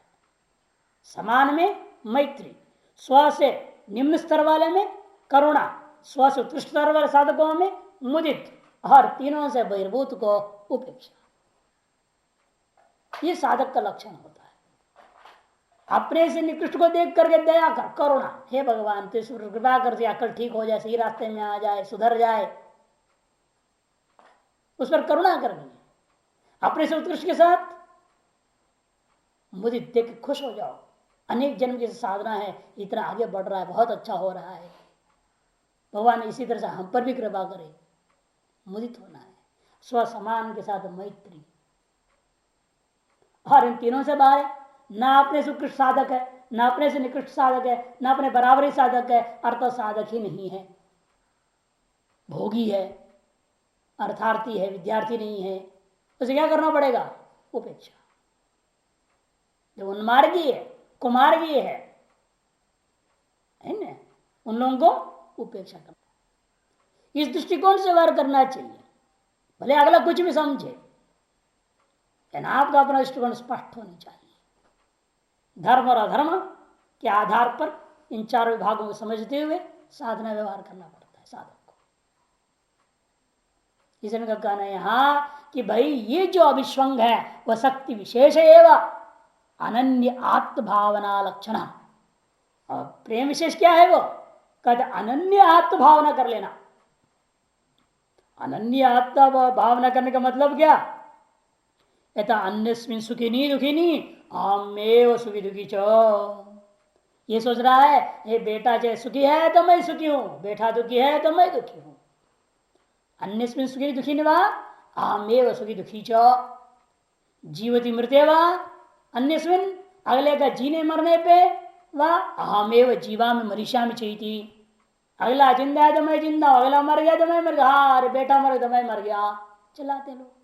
समान में मैत्री, स्व से निम्न स्तर वाले में करुणा, स्व से उत्कृष्ट स्तर वाले साधकों में मुदित, और तीनों से बहिर्भूत को उपेक्षा। ये साधक का लक्षण होता है। अपने से निकृष्ट को देख करके दया कर, करुणा, हे भगवान तो इस पर कृपा कर दिया, अकल ठीक हो जाए, सही रास्ते में आ जाए, सुधर जाए, उस पर करुणा करनी है। अपने से उत्कृष्ट के साथ मुझे देख के खुश हो जाओ, अनेक जन्म की साधना है, इतना आगे बढ़ रहा है, बहुत अच्छा हो रहा है, भगवान इसी तरह से हम पर भी कृपा करे, मुदित होना है। स्व समान के साथ मैत्री, और इन तीनों से बाहर है, ना अपने से उत्कृष्ट साधक है, ना अपने से निकृष्ट साधक है, ना अपने बराबरी साधक है, अर्थ साधक ही नहीं है, भोगी है, अर्थार्थी है, विद्यार्थी नहीं है, उसे क्या करना पड़ेगा? उपेक्षा। जो उन्मार्गी है, कुमार्गी है ना, उन लोगों को उपेक्षा करना, इस दृष्टिकोण से व्यवहार करना चाहिए। भले अगला कुछ भी समझे, लेकिन आपका अपना दृष्टिकोण स्पष्ट होनी चाहिए। धर्म और अधर्म के आधार पर इन चार विभागों को समझते हुए साधना व्यवहार करना पड़ता है साधक को। इसलिए उनका कहना है यहां कि भाई ये जो अभिष्वंग है वह शक्ति विशेष एवं अनन्य आत्म भावना लक्षण। और प्रेम विशेष क्या है? वो कहते अनन्य आत्म भावना कर लेना। अनन्य आत्म भावना करने का मतलब क्या? यथा अन्यस्मिन् सुखिनी दुखिनी आमेव सुखी दुखी च। ये सोच रहा है ये बेटा चाहे सुखी है तो मैं सुखी हूं, बेटा दुखी है तो मैं दुखी हूं। अन्यस्मिन् सुखी दुखी वा आमेव सुखी दुखी च। जीवति मृत्य वा अन्यस्मिन्, अगले का जीने मरने पे, वा अहमेव जीवा में मरीषा में चीती। अगला जिंदा है तो मैं जिंदा हूं, अगला मर गया तो मैं मर गया, अरे बेटा मर गया तो मैं मर गया, चलाते लोग।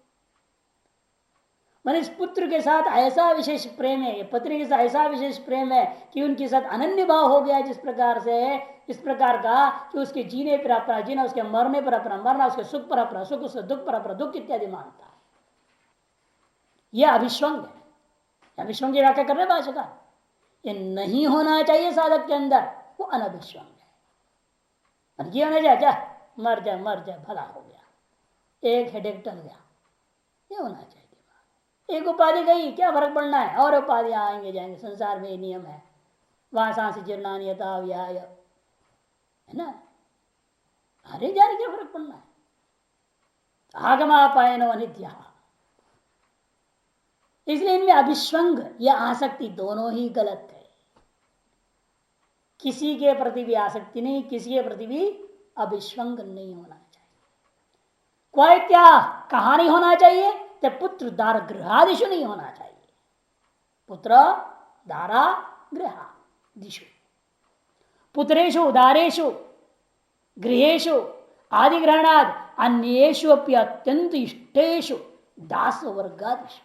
मन इस पुत्र के साथ ऐसा विशेष प्रेम है, पत्नी के साथ ऐसा विशेष प्रेम है कि उनके साथ अनन्य भाव हो गया, जिस प्रकार से इस प्रकार का कि उसके जीने पर अपना जीना, उसके मरने पर अपना मरना, उसके सुख पर अपना सुख, उसके दुख पर अपना दुख इत्यादि मानता है। यह अभिष्वंग है। अभिष्वंग की व्याख्या कर रहे भाषा, ये नहीं होना चाहिए साधक के अंदर, वो अनभिष्वंग है। ये होना चाहिए क्या? मर जाए मर जाए, भला हो गया, एक हेडेक टल गया, ये होना चाहिए। एक उपाधि गई, क्या फर्क पड़ना है, और उपाधियां आएंगे जाएंगे, संसार में नियम है, वासा से जीर्णानि यथा विहाय, है ना, हरे जाने क्या फर्क पड़ना है। आगमापायनो अनित्य, इसलिए इनमें अभिष्वंग या आसक्ति दोनों ही गलत है। किसी के प्रति भी आसक्ति नहीं, किसी के प्रति भी अभिष्वंग नहीं होना चाहिए। कोई क्या कहा नहीं होना चाहिए? तो पुत्र दार गृहादिशु नहीं होना चाहिए। पुत्र दारा गृहादिशु, पुत्रेशु उदारेशु गृहेशु आदि ग्रहणाद अन्येषु अपि अत्यंत इष्टेशु दास वर्गादिशु।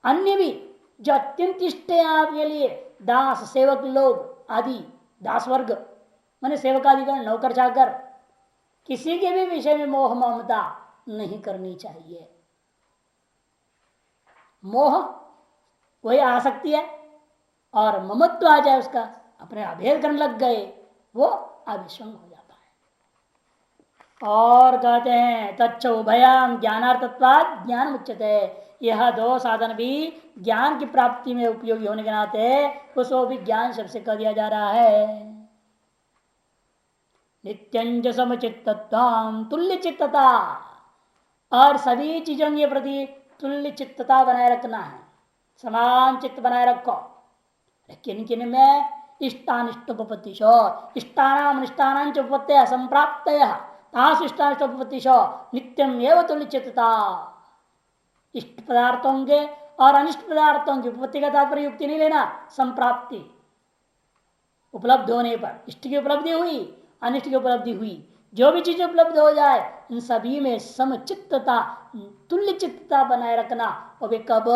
अन्य भी जो अत्यंत इष्ट है आपके लिए, दास सेवक लोग आदि, दास वर्ग माने सेवक आदि गण, नौकर चाकर, किसी के भी विषय में मोह ममता नहीं करनी चाहिए। मोह वही आसक्ति है, और ममत्व आ जाए उसका, अपने अभेद करने लग गए, वो अभिष्वंग हो जाता है। और कहते हैं तच्च उभयाम ज्ञानार्थत्वात् ज्ञान उच्यते। यह दो साधन भी ज्ञान की प्राप्ति में उपयोगी होने के नाते उसको भी ज्ञान शब्द से कह दिया जा रहा है। नित्यंज समचित्तत्वाम, तुल्य चित्तता, और सभी चीजों के प्रति तुल्य चित्तता बनाए रखना है, समान चित्त बनाए रखो। किन किन में? इष्टानिष्टोपत्तिशो, इष्टानाम अनिष्टानांच उपपत्तयः संप्राप्तयः तासु इष्टानिष्टोपत्तिशो नित्यम एव तुल्य चित्तता। इष्ट पदार्थों के और अनिष्ट पदार्थों की उपपत्ति का तात्पर्य युक्ति नहीं लेना, संप्राप्ति, उपलब्ध होने पर। इष्ट की उपलब्धि हुई, अनिष्ट की उपलब्धि हुई, जो भी चीज उपलब्ध हो जाए इन सभी में समचित्तता, तुल्य चित्तता बनाए रखना। और वे कब?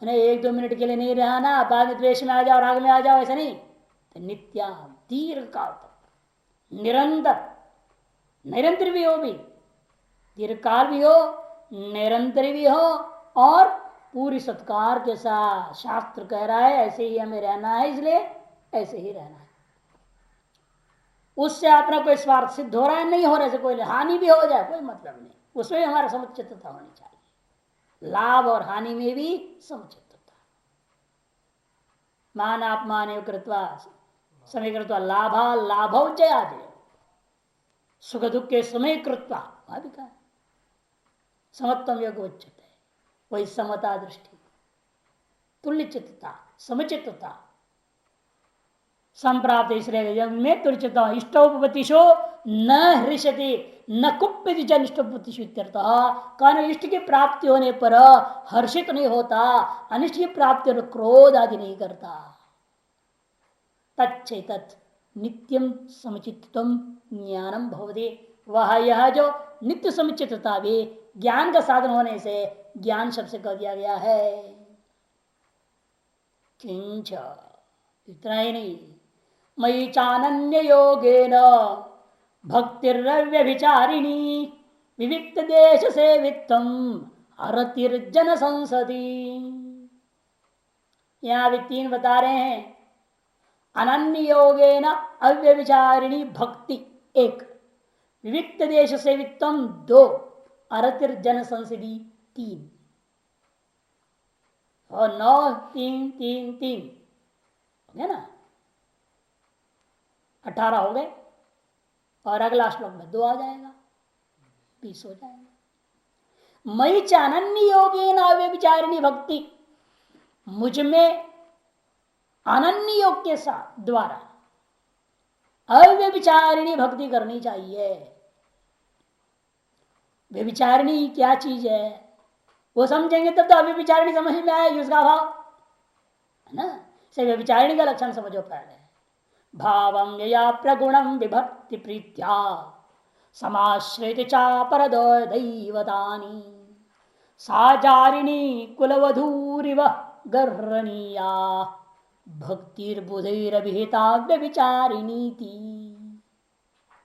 एक दो मिनट के लिए नहीं रहना, बाद में द्वेष में आ जाओ, राग में आ जाओ, ऐसा नहीं। तो नित्या दीर्घ काल तक निरंतर, निरंतर भी हो भी दीर्घकाल भी हो, निरंतर भी हो, और पूरी सत्कार के साथ। शास्त्र कह रहा है ऐसे ही हमें रहना है, इसलिए ऐसे ही रहना है। उससे अपना कोई स्वार्थ सिद्ध हो रहा है नहीं हो रहा है, कोई हानि भी हो जाए कोई मतलब नहीं, उसमें भी हमारा समुचितता होनी चाहिए। लाभ और हानि में भी समुचितता। मान अपमान कृत्वा समय कृत्वा लाभा लाभौ जया जय, सुख दुख के समय कृत्वा वहां भी कहा समत्वम योग उच्चते, वही समता दृष्टि, तुल्य चित्तता, समुचितता संप्राप्त। इसलिए में तुल्यचित्ता इष्टोपतिशो न हृष्यति न कुप्यति जन इष्टोपतिशु कारण इष्ट की प्राप्ति होने पर हर्षित नहीं होता, अनिष्ट की प्राप्ति और क्रोध आदि नहीं करता। तच्चेतत् नित्यम समुचितम ज्ञानम भवदे, वह यह जो नित्य समुचितता भी ज्ञान का साधन होने से ज्ञान शब्द से कह दिया गया है। किंच इतना ही नहीं, मयि चानन्य योगेन भक्तिर्व्यभिचारिणी विविक्त देश सेवित्वम अरतिर्जन संसदी। यहां भी तीन बता रहे हैं। अनन्य योगेन अव्यभिचारिणी भक्ति एक, विविक्त देश सेवित्वम दो, अरतिर्जन संसदी तीन। और 9 3 3 3 है ना, 18 हो गए। और अगला श्लोक में 2 आ जाएगा, 20 हो जाएगा। मई चानन्य योगेन अव्यभिचारिणी भक्ति, मुझ में अनन्य योग के साथ द्वारा अव्यभिचारिणी भक्ति करनी चाहिए। व्यभिचारिणी क्या चीज है वो समझेंगे तब तो अव्यभिचारिणी समझ में आएगी उसका भाव, है ना। से व्यभिचारिणी का लक्षण समझो पहले। भावम यया प्रगुणम विभक्ति प्रीत्या समाश्रित चापर दैवतानी साजारिणी कुलवधूरिव गर्हणीया भक्तिर्बुधैरभिहिता व्यभिचारिणी थी।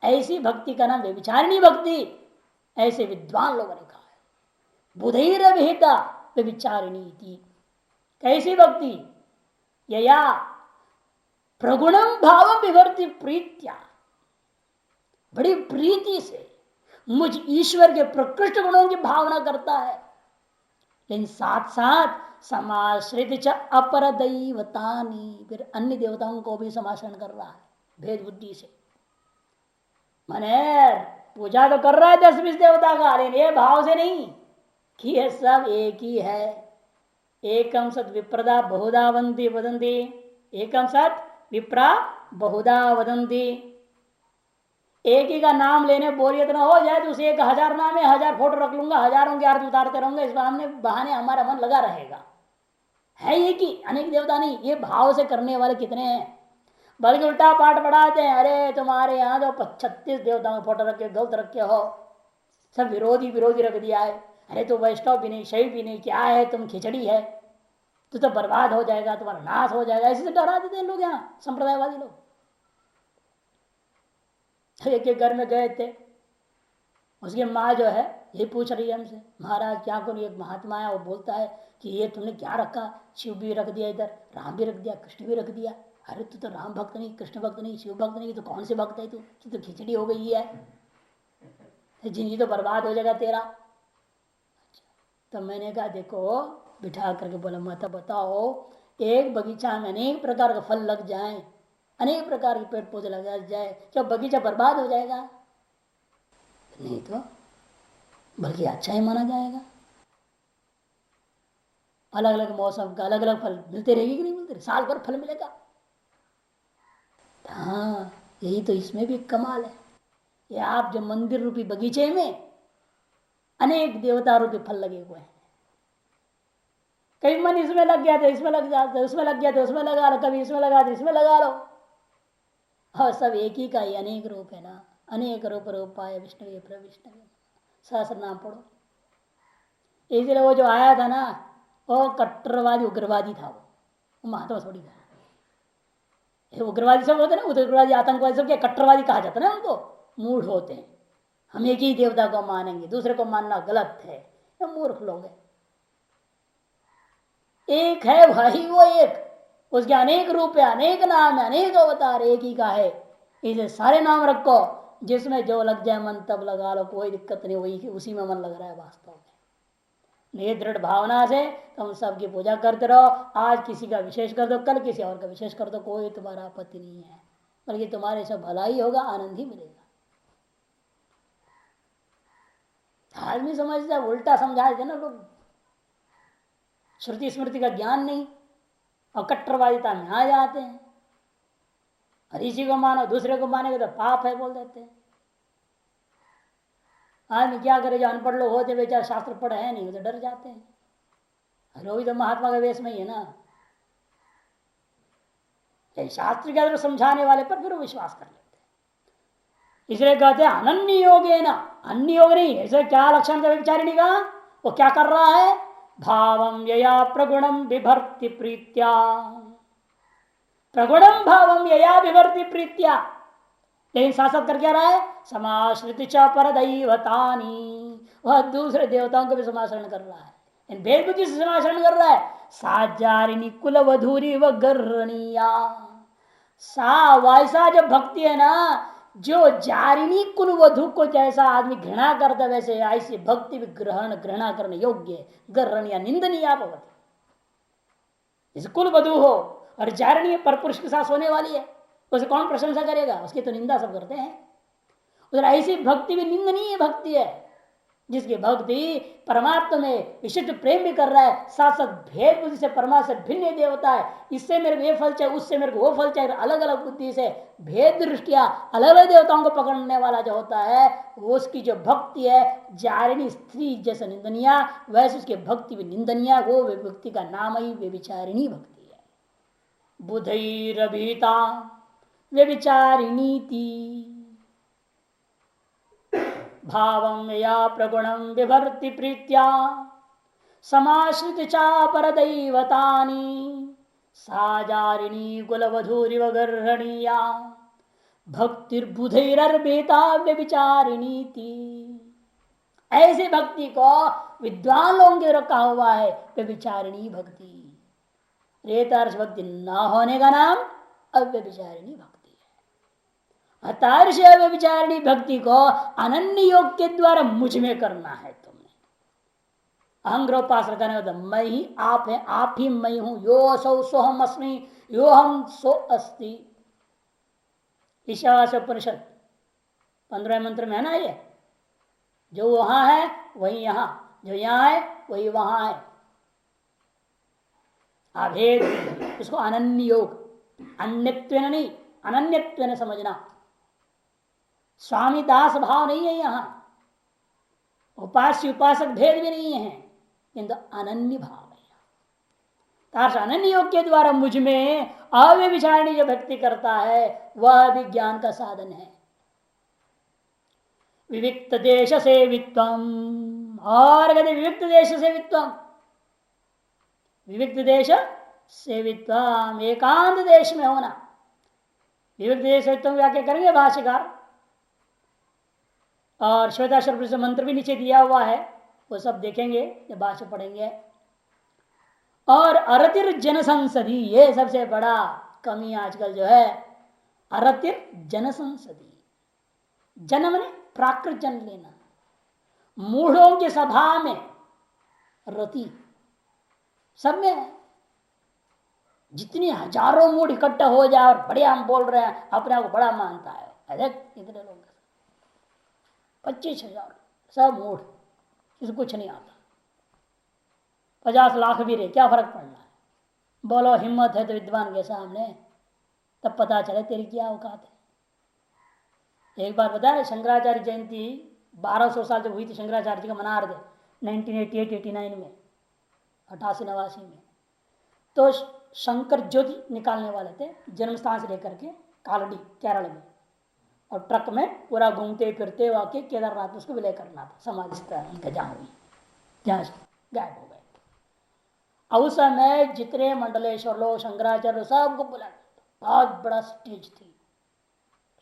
ऐसी भक्ति का नाम व्यभिचारिणी भक्ति, ऐसे विद्वान लोगों ने कहा है। बुधैरभिहिता व्यभिचारिणी थी। कैसी भक्ति? यया प्रगुणम भाव विवर्ति प्रीत्या, बड़ी प्रीति से मुझ ईश्वर के प्रकृष्ट गुणों की भावना करता है, लेकिन साथ साथ समाश्रित अपर दैवतानी, फिर अन्य देवताओं को भी समाश्रण कर रहा है भेद बुद्धि से। मने पूजा तो कर रहा है 10-20 देवता का, लेकिन ये भाव से नहीं कि ये सब एक ही है। एकम सत विप्रदा बहुधा वंदी वदंती, एकम सत विप्रा बहुधा वदंती। एक ही का नाम लेने बोरियत ना हो जाए तो उसे 1000 नाम है, 1000 फोटो रख लूंगा, हजारों की आरती उतारते रहूंगा, इस बहाने हमारा मन लगा रहेगा। है ये कि अनेक देवता नहीं, ये भाव से करने वाले कितने हैं। बल्कि उल्टा पाठ पढ़ाते हैं, अरे तुम्हारे यहाँ तो 36 देवताओं का फोटो रखे गलत रखे हो, सब विरोधी विरोधी रख दिया है। अरे तो वैष्णव भी नहीं, शैव भी नहीं, क्या है तुम, खिचड़ी है, तो बर्बाद हो जाएगा, तुम्हारा नाश हो जाएगा, ऐसे डरा देते हैं लोग यहाँ संप्रदायवादी लोग। एक एक घर में गए थे, उसकी माँ जो है ये पूछ रही है हमसे, महाराज क्या करूँ, एक महात्मा है वो बोलता है कि ये तुमने क्या रखा, शिव भी रख दिया, इधर राम भी रख दिया, कृष्ण भी रख दिया। अरे तू तो राम भक्त नहीं, कृष्ण भक्त नहीं, शिव भक्त नहीं, तो कौन से भक्त है तू तो खिचड़ी हो गई है, जिंदगी तो बर्बाद हो जाएगा तेरा। तो मैंने कहा देखो, बिठा करके बोला माता बताओ, एक बगीचा में अनेक प्रकार का फल लग जाए, अनेक प्रकार के पेड़ पौधे लगा जाए, क्या बगीचा बर्बाद हो जाएगा? नहीं तो बल्कि अच्छा ही माना जाएगा। अलग अलग मौसम का अलग अलग फल मिलते रहेगी कि नहीं मिलते, साल भर फल मिलेगा। हाँ यही तो इसमें भी कमाल है। ये आप जो मंदिर रूपी बगीचे में अनेक देवता रूपी फल लगे हुए हैं, कभी मन इसमें लग गया तो इसमें लग जाता है, उसमें लग गया तो उसमें लगा लो, कभी इसमें लगा तो इसमें लगा लो। और सब एक ही का ही अनेक रूप है ना, अनेक रूप रूपाय विष्णु प्रविष्णु, सहस्र नाम पढ़ो। इसलिए वो जो आया था ना, वो कट्टरवादी उग्रवादी था, वो महात्मा थोड़ी था। उग्रवादी सब होते ना, उग्रवादी आतंकवादी सब क्या कट्टरवादी कहा जाता है ना उनको, मूढ़ होते हैं। हम एक ही देवता को मानेंगे, दूसरे को मानना गलत है, ये मूर्ख लोग हैं। एक है वही वो एक, उसके अनेक रूप है, अनेक नाम है, अनेक अवतार, एक ही का है। इसे सारे नाम रखो, जिसमें जो लग जाए मन तब लगा लो, कोई दिक्कत नहीं, वही उसी में मन लग रहा है वास्तव में। ये दृढ़ भावना से तुम सबकी पूजा करते रहो। आज किसी का विशेष कर दो, कल किसी और का विशेष कर दो, कोई तुम्हारा आपत्ति नहीं है, बल्कि तुम्हारे सब भला ही होगा, आनंद ही मिलेगा। आदमी समझता है, उल्टा समझा देते ना लोग, श्रुति स्मृति का ज्ञान नहीं और कट्टरवादिता में आ जाते हैं। और इसी को मानो, दूसरे को मानेगा तो पाप है बोल देते हैं। आदमी क्या करे, जो अनपढ़ लोग होते बेचारे शास्त्र पढ़े है नहीं, वो तो डर जाते हैं। रोहित तो महात्मा के वेश में ही है ना, शास्त्र के अंदर समझाने वाले पर फिर वो विश्वास कर लेते हैं। इसलिए कहते हैं अनन्य योग है ना, अन्य योग नहीं। ऐसे क्या लक्षण था विचारिणी का, वो क्या कर रहा है, भावम यया प्रगुणम बिभर्ति प्रीत्या, प्रगुणम भावम यया बिभर्ति प्रीत्या। लेकिन साथ साथ कर क्या रहा है, समाश्रित च पर दैवतानी, वह दूसरे देवताओं को भी समाचरण कर रहा है। भेद बुद्धि से समाचरण कर रहा है। साजारिणी कुल वधूरी व गर्रणीया, सा वैसा जो भक्ति है ना, जो जारिणी कुल वधु को जैसा आदमी घृणा करता वैसे ऐसी भक्ति भी घृणा करने योग्य है। गर्रणीय निंदनीय भवति, जैसे कुल वधु हो और जारिणी परपुरुष के साथ सोने वाली है, उसे कौन प्रशंसा करेगा, उसकी तो निंदा सब करते हैं। उधर ऐसी भक्ति भी निंदनीय भक्ति है, जिसकी भक्ति परमात्मा में विशिष्ट प्रेम भी कर रहा है, साथ साथ भेद बुद्धि से परमात्मा से भिन्न देवता है, इससे मेरे को ये फल चाहिए, उससे मेरे को वो फल चाहिए, अलग अलग बुद्धि से भेद दृष्टिया अलग अलग देवताओं को पकड़ने वाला जो होता है, वो उसकी जो भक्ति है जारिणी स्त्री जैसे निंदनीय, वैसे उसकी भक्ति भी निंदनीय। वो भक्ति का नाम ही व्यभिचारिणी भक्ति है। बुधैरभीता व्यभिचारिणी भावम या प्रगुणम विभर्ति प्रीत्या, समाश्रित चा पर दैवतानी, साजारिणी कुलवधूरिव गर्हणीया, भक्तिर्बुधैरर्भिता व्यभिचारिणी थी। ऐसी भक्ति को विद्वान लोगों के रखा हुआ है व्यभिचारिणी भक्ति। रेतार्ष भक्ति न होने का नाम अव्यभिचारिणी भक्ति। अतार्षय व्यभिचारिणी भक्ति को अनन्य योग के द्वारा मुझ में करना है तुमने। अहंग्रोपासना करने का मैं ही आप है, आप ही मैं हूं, यो सौ सोहम अस्मि, यो हम सो अस्ति। ईशावास्य उपनिषद 15 मंत्र में है ना ये, जो वहां है वही यहां, जो यहां है वही वहां है। अभेद, इसको अनन्य योग, अन्यत्व नहीं अनन्यत्व समझना। स्वामी दास भाव नहीं है यहां, उपास्य उपासक भेद भी नहीं है, किंतु अनन्य भाव है। अनन्य योग के द्वारा मुझ में अव्यभिचारिणी जो भक्ति करता है वह भी ज्ञान का साधन है। विविक्त देश से वित्वम, और कहते विविक्त देश से वित्वम, विविक्त देश से वित्वम, एकांत देश में होना। विविक्त देश से वित्वम व्याख्या करेंगे भाष्यकार, और श्वेताश्वर से मंत्र भी नीचे दिया हुआ है, वो सब देखेंगे जब भाष्य पढ़ेंगे। और अरतिर जनसंसदी, ये सबसे बड़ा कमी आजकल जो है, अरतिर जनसंसदी। जन्म ने प्राकृत जन्म लेना, मूढ़ों की सभा में रति सब में है। जितनी हजारों मूढ़ इकट्ठा हो जाए और बढ़िया हम बोल रहे हैं, अपने आप को बड़ा मानता है, अरे इतने लोग 25,000 सब मूढ़, किसी कुछ नहीं आता। 50 लाख भी रहे, क्या फर्क पड़ना है। बोलो हिम्मत है तो विद्वान के सामने, तब पता चले तेरी क्या औकात है। एक बार बताया शंकराचार्य जयंती 1200 साल जब हुई थी, शंकराचार्य जी का मना रहे थे 1988-89 में, 88-89 में। तो शंकर ज्योति निकालने वाले थे जन्म स्थान से लेकर के कालड़ी केरल में, और ट्रक में पूरा घूमते फिरते वाके केदारनाथ उसको विलय करना था, समाधि उनका जहाँ हुई, जहाँ गायब हो गए। अब उस समय जितने मंडलेश्वर लोग, शंकराचार्य, सबको बुला, बहुत बड़ा स्टेज थी,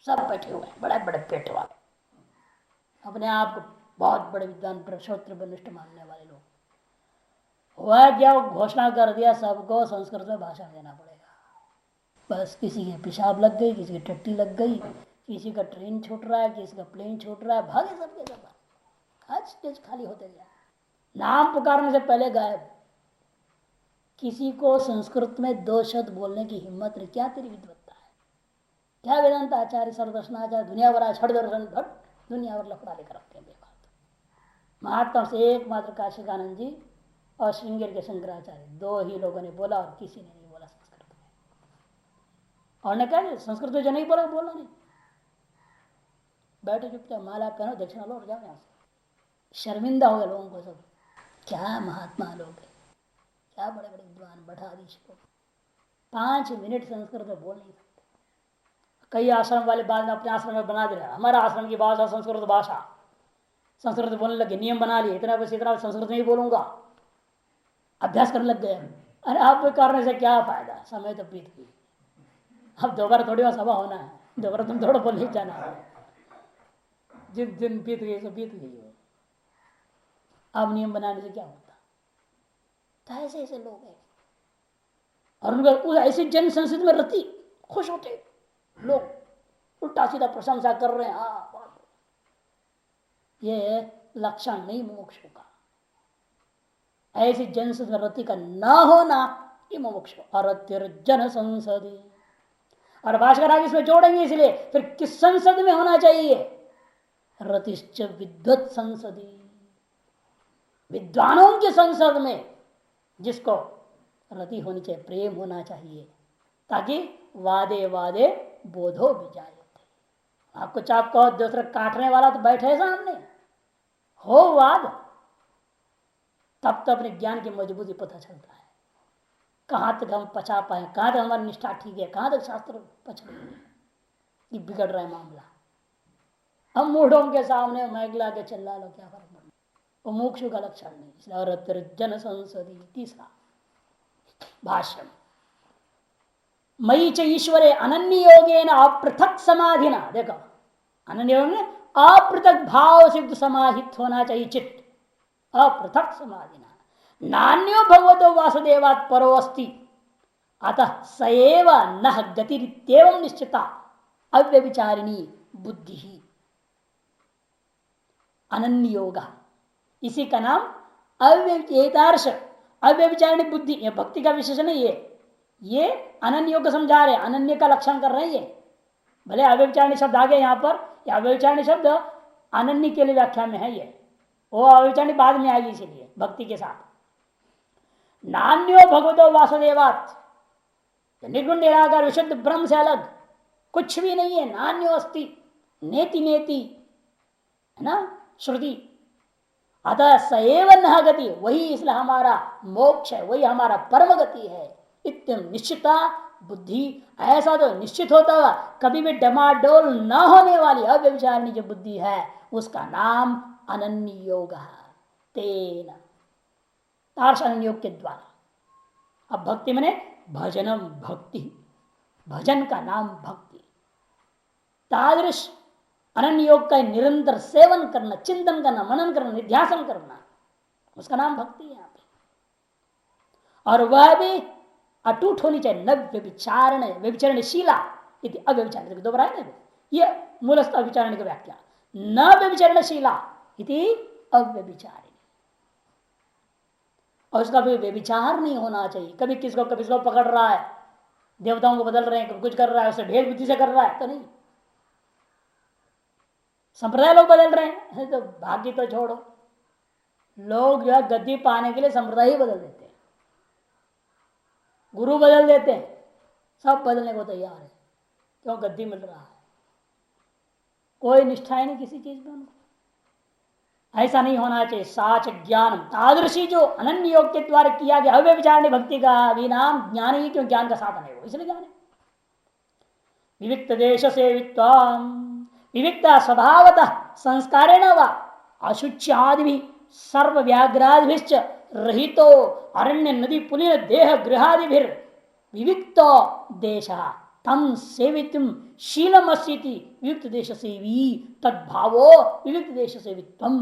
सब बैठे हुए बड़े बड़े पेट वाले, अपने आप को बहुत बड़े विद्वान प्रश्नोत्तर बनिष्ठ मानने वाले लोग, हुआ क्या, वो घोषणा कर दिया सबको संस्कृत में भाषण देना पड़ेगा। बस किसी के पेशाब लग गई, किसी की टट्टी लग गई, किसी का ट्रेन छूट रहा है, किसी का प्लेन छूट रहा है, भागे सबके सब, आज स्टेज खाली होते गया, नाम पुकारने से पहले गायब। किसी को संस्कृत में 2 शब्द बोलने की हिम्मत नहीं, क्या तेरी विद्वत्ता है, क्या वेदांत आचार्य सर्वदर्शनाचार्य दुनिया भर छठ दर्शन भट दुनिया भर लफड़ा लेकर रखते हैं बेकार। महात्मा से एकमात्र काशिकानंद जी और श्रृंगेरी के शंकराचार्य 2 ही लोगों ने बोला और किसी ने नहीं बोला संस्कृत में। और ने कहा संस्कृत में जो नहीं बोला बोलना नहीं, बैठो चुपचाप, माला पहनो, दक्षिणा लो और जाओ यहाँ से। शर्मिंदा हो गए लोगों को सब, क्या महात्मा लोग है, क्या बड़े बड़े विद्वान मठाधीश लोग, 5 मिनट संस्कृत में बोल नहीं सकते। कई आश्रम वाले बाद में अपने आश्रम में बना दे रहे, हमारा आश्रम की भाषा संस्कृत भाषा, संस्कृत बोलने लगे, नियम बना लिए, इतना बस इतना संस्कृत में ही बोलूंगा, अभ्यास करने लग गए। अरे आप करने से क्या फायदा, समय तो बीत गई, अब दोबारा थोड़ी बार सभा होना है, दोबारा तुम थोड़ा बोल नहीं जाना है, जिस दिन बीत गई तो बीत गई हो, अब नियम बनाने से क्या होता। तो ऐसे ऐसे लोग हैं और उनका ऐसी जन संस्कृति में रति खुश होते लोग, उल्टा सीधा प्रशंसा कर रहे हैं। हाँ, ये लक्षण नहीं मोक्ष का, ऐसी जन संस्कृति का न होना ये मोक्ष। जन संसदी, और भाषकर आगे इसमें जोड़ेंगे, इसलिए फिर किस संसद में होना चाहिए, रतिश्च विद्वत संसदी, विद्वानों की संसद में, जिसको रति होनी चाहिए, प्रेम होना चाहिए, ताकि वादे वादे बोधो भी जाए। आपको चाप कहो दूसरा काटने वाला तो बैठे सामने, हो वाद, तब तो अपने ज्ञान की मजबूती पता चलता है, कहां तक हम पचा पाए, कहां तक हमारी निष्ठा ठीक है, कहां तक शास्त्र पच रही है, ये बिगड़ रहा है मामला। हम मूढ़ों के सामने मैगला के चिल्ला लो, क्या फर्क पड़ना, वो मोक्ष का लक्षण नहीं। इसलिए जन संसदी। तीसरा भाष्य, मयि च ईश्वरे अनन्य योगेन अपृथक समाधिना, देखो अनन्य योग में अपृथक भाव से समाहित होना चाहिए चित्त, अपृथक समाधिना, नान्यो भगवतो वासुदेवात् परो अस्ति, अतः सएव न गतिरित्येवं निश्चिता अव्यभिचारिणी बुद्धि ही। अनन्य योग, इसी का नाम अव्यभिचारिणी अव्यभिचारिणी बुद्धि, यह भक्ति का विशेषण है। ये अनन्य योग समझा रहे, अनन्य का लक्षण कर रहे हैं। ये भले अव्यभिचारिणी शब्द आ गए यहाँ पर, अव्यभिचारिणी शब्द अनन्य के लिए व्याख्या में है, ये वो अव्यभिचारिणी बाद में आएगी, इसीलिए भक्ति के साथ। नान्यो भगवतो वासुदेवात्, निर्गुण निराकार विशुद्ध ब्रह्म से अलग कुछ भी नहीं है, नान्यो अस्ति, नेति नेति, है ना श्रुति। अतः सएव न गति, वही इसलिए हमारा मोक्ष है, वही हमारा परम गति है। इत्यम निश्चिता बुद्धि, ऐसा तो निश्चित होता हुआ कभी भी डमाडोल न होने वाली अव्यभिचारिणी जो बुद्धि है, उसका नाम अनन्य योग है। तेन अनन्य योग के द्वारा। अब भक्ति मने भजनम, भक्ति, भजन का नाम भक्ति। तादृश अनन्य योग का निरंतर सेवन करना, चिंतन करना, मनन करना, निध्यासन करना, उसका नाम भक्ति है यहाँ पे। और वह भी अटूट होनी चाहिए, न व्यभिचारण, व्यभिचारणशीला इति अव्यभिचारण, दोबारा है ना, ये मूलस्थ अव्यभिचारण की व्याख्या, न व्यभिचारणशीला इति अव्यभिचारिणी। और उसका भी व्यभिचार नहीं होना चाहिए, कभी किसको पकड़ रहा है, देवताओं को बदल रहे हैं, कभी कुछ कर रहा है, उसे ढेर बुद्धि से कर रहा है तो नहीं। संप्रदाय लोग बदल रहे हैं तो भाग्य तो छोड़ो, लोग जो है गद्दी पाने के लिए संप्रदाय ही बदल देते हैं, गुरु बदल देते हैं, सब बदलने को तैयार है, क्यों गद्दी मिल रहा है, कोई निष्ठा ही नहीं किसी चीज में उनको। ऐसा नहीं होना चाहिए। साच ज्ञान तादृशी जो अनन्य योग के द्वारा किया गया अव्यभिचारिणी भक्ति का विनाम ज्ञान ही, क्यों ज्ञान का साधन है वो, इसलिए ज्ञान है। विविक्त देश से विविक्त स्वभावतः संस्कारेण व अशुच्यादि भी सर्व व्याघ्रादिश्च रहितो अरण्य नदी पुलिन देह गृहादि विविक्तो देश तम सेवितुम शीलम अस्ति विविक्त देश सेवी तद्भावो विविक्त देश सेवित्वम।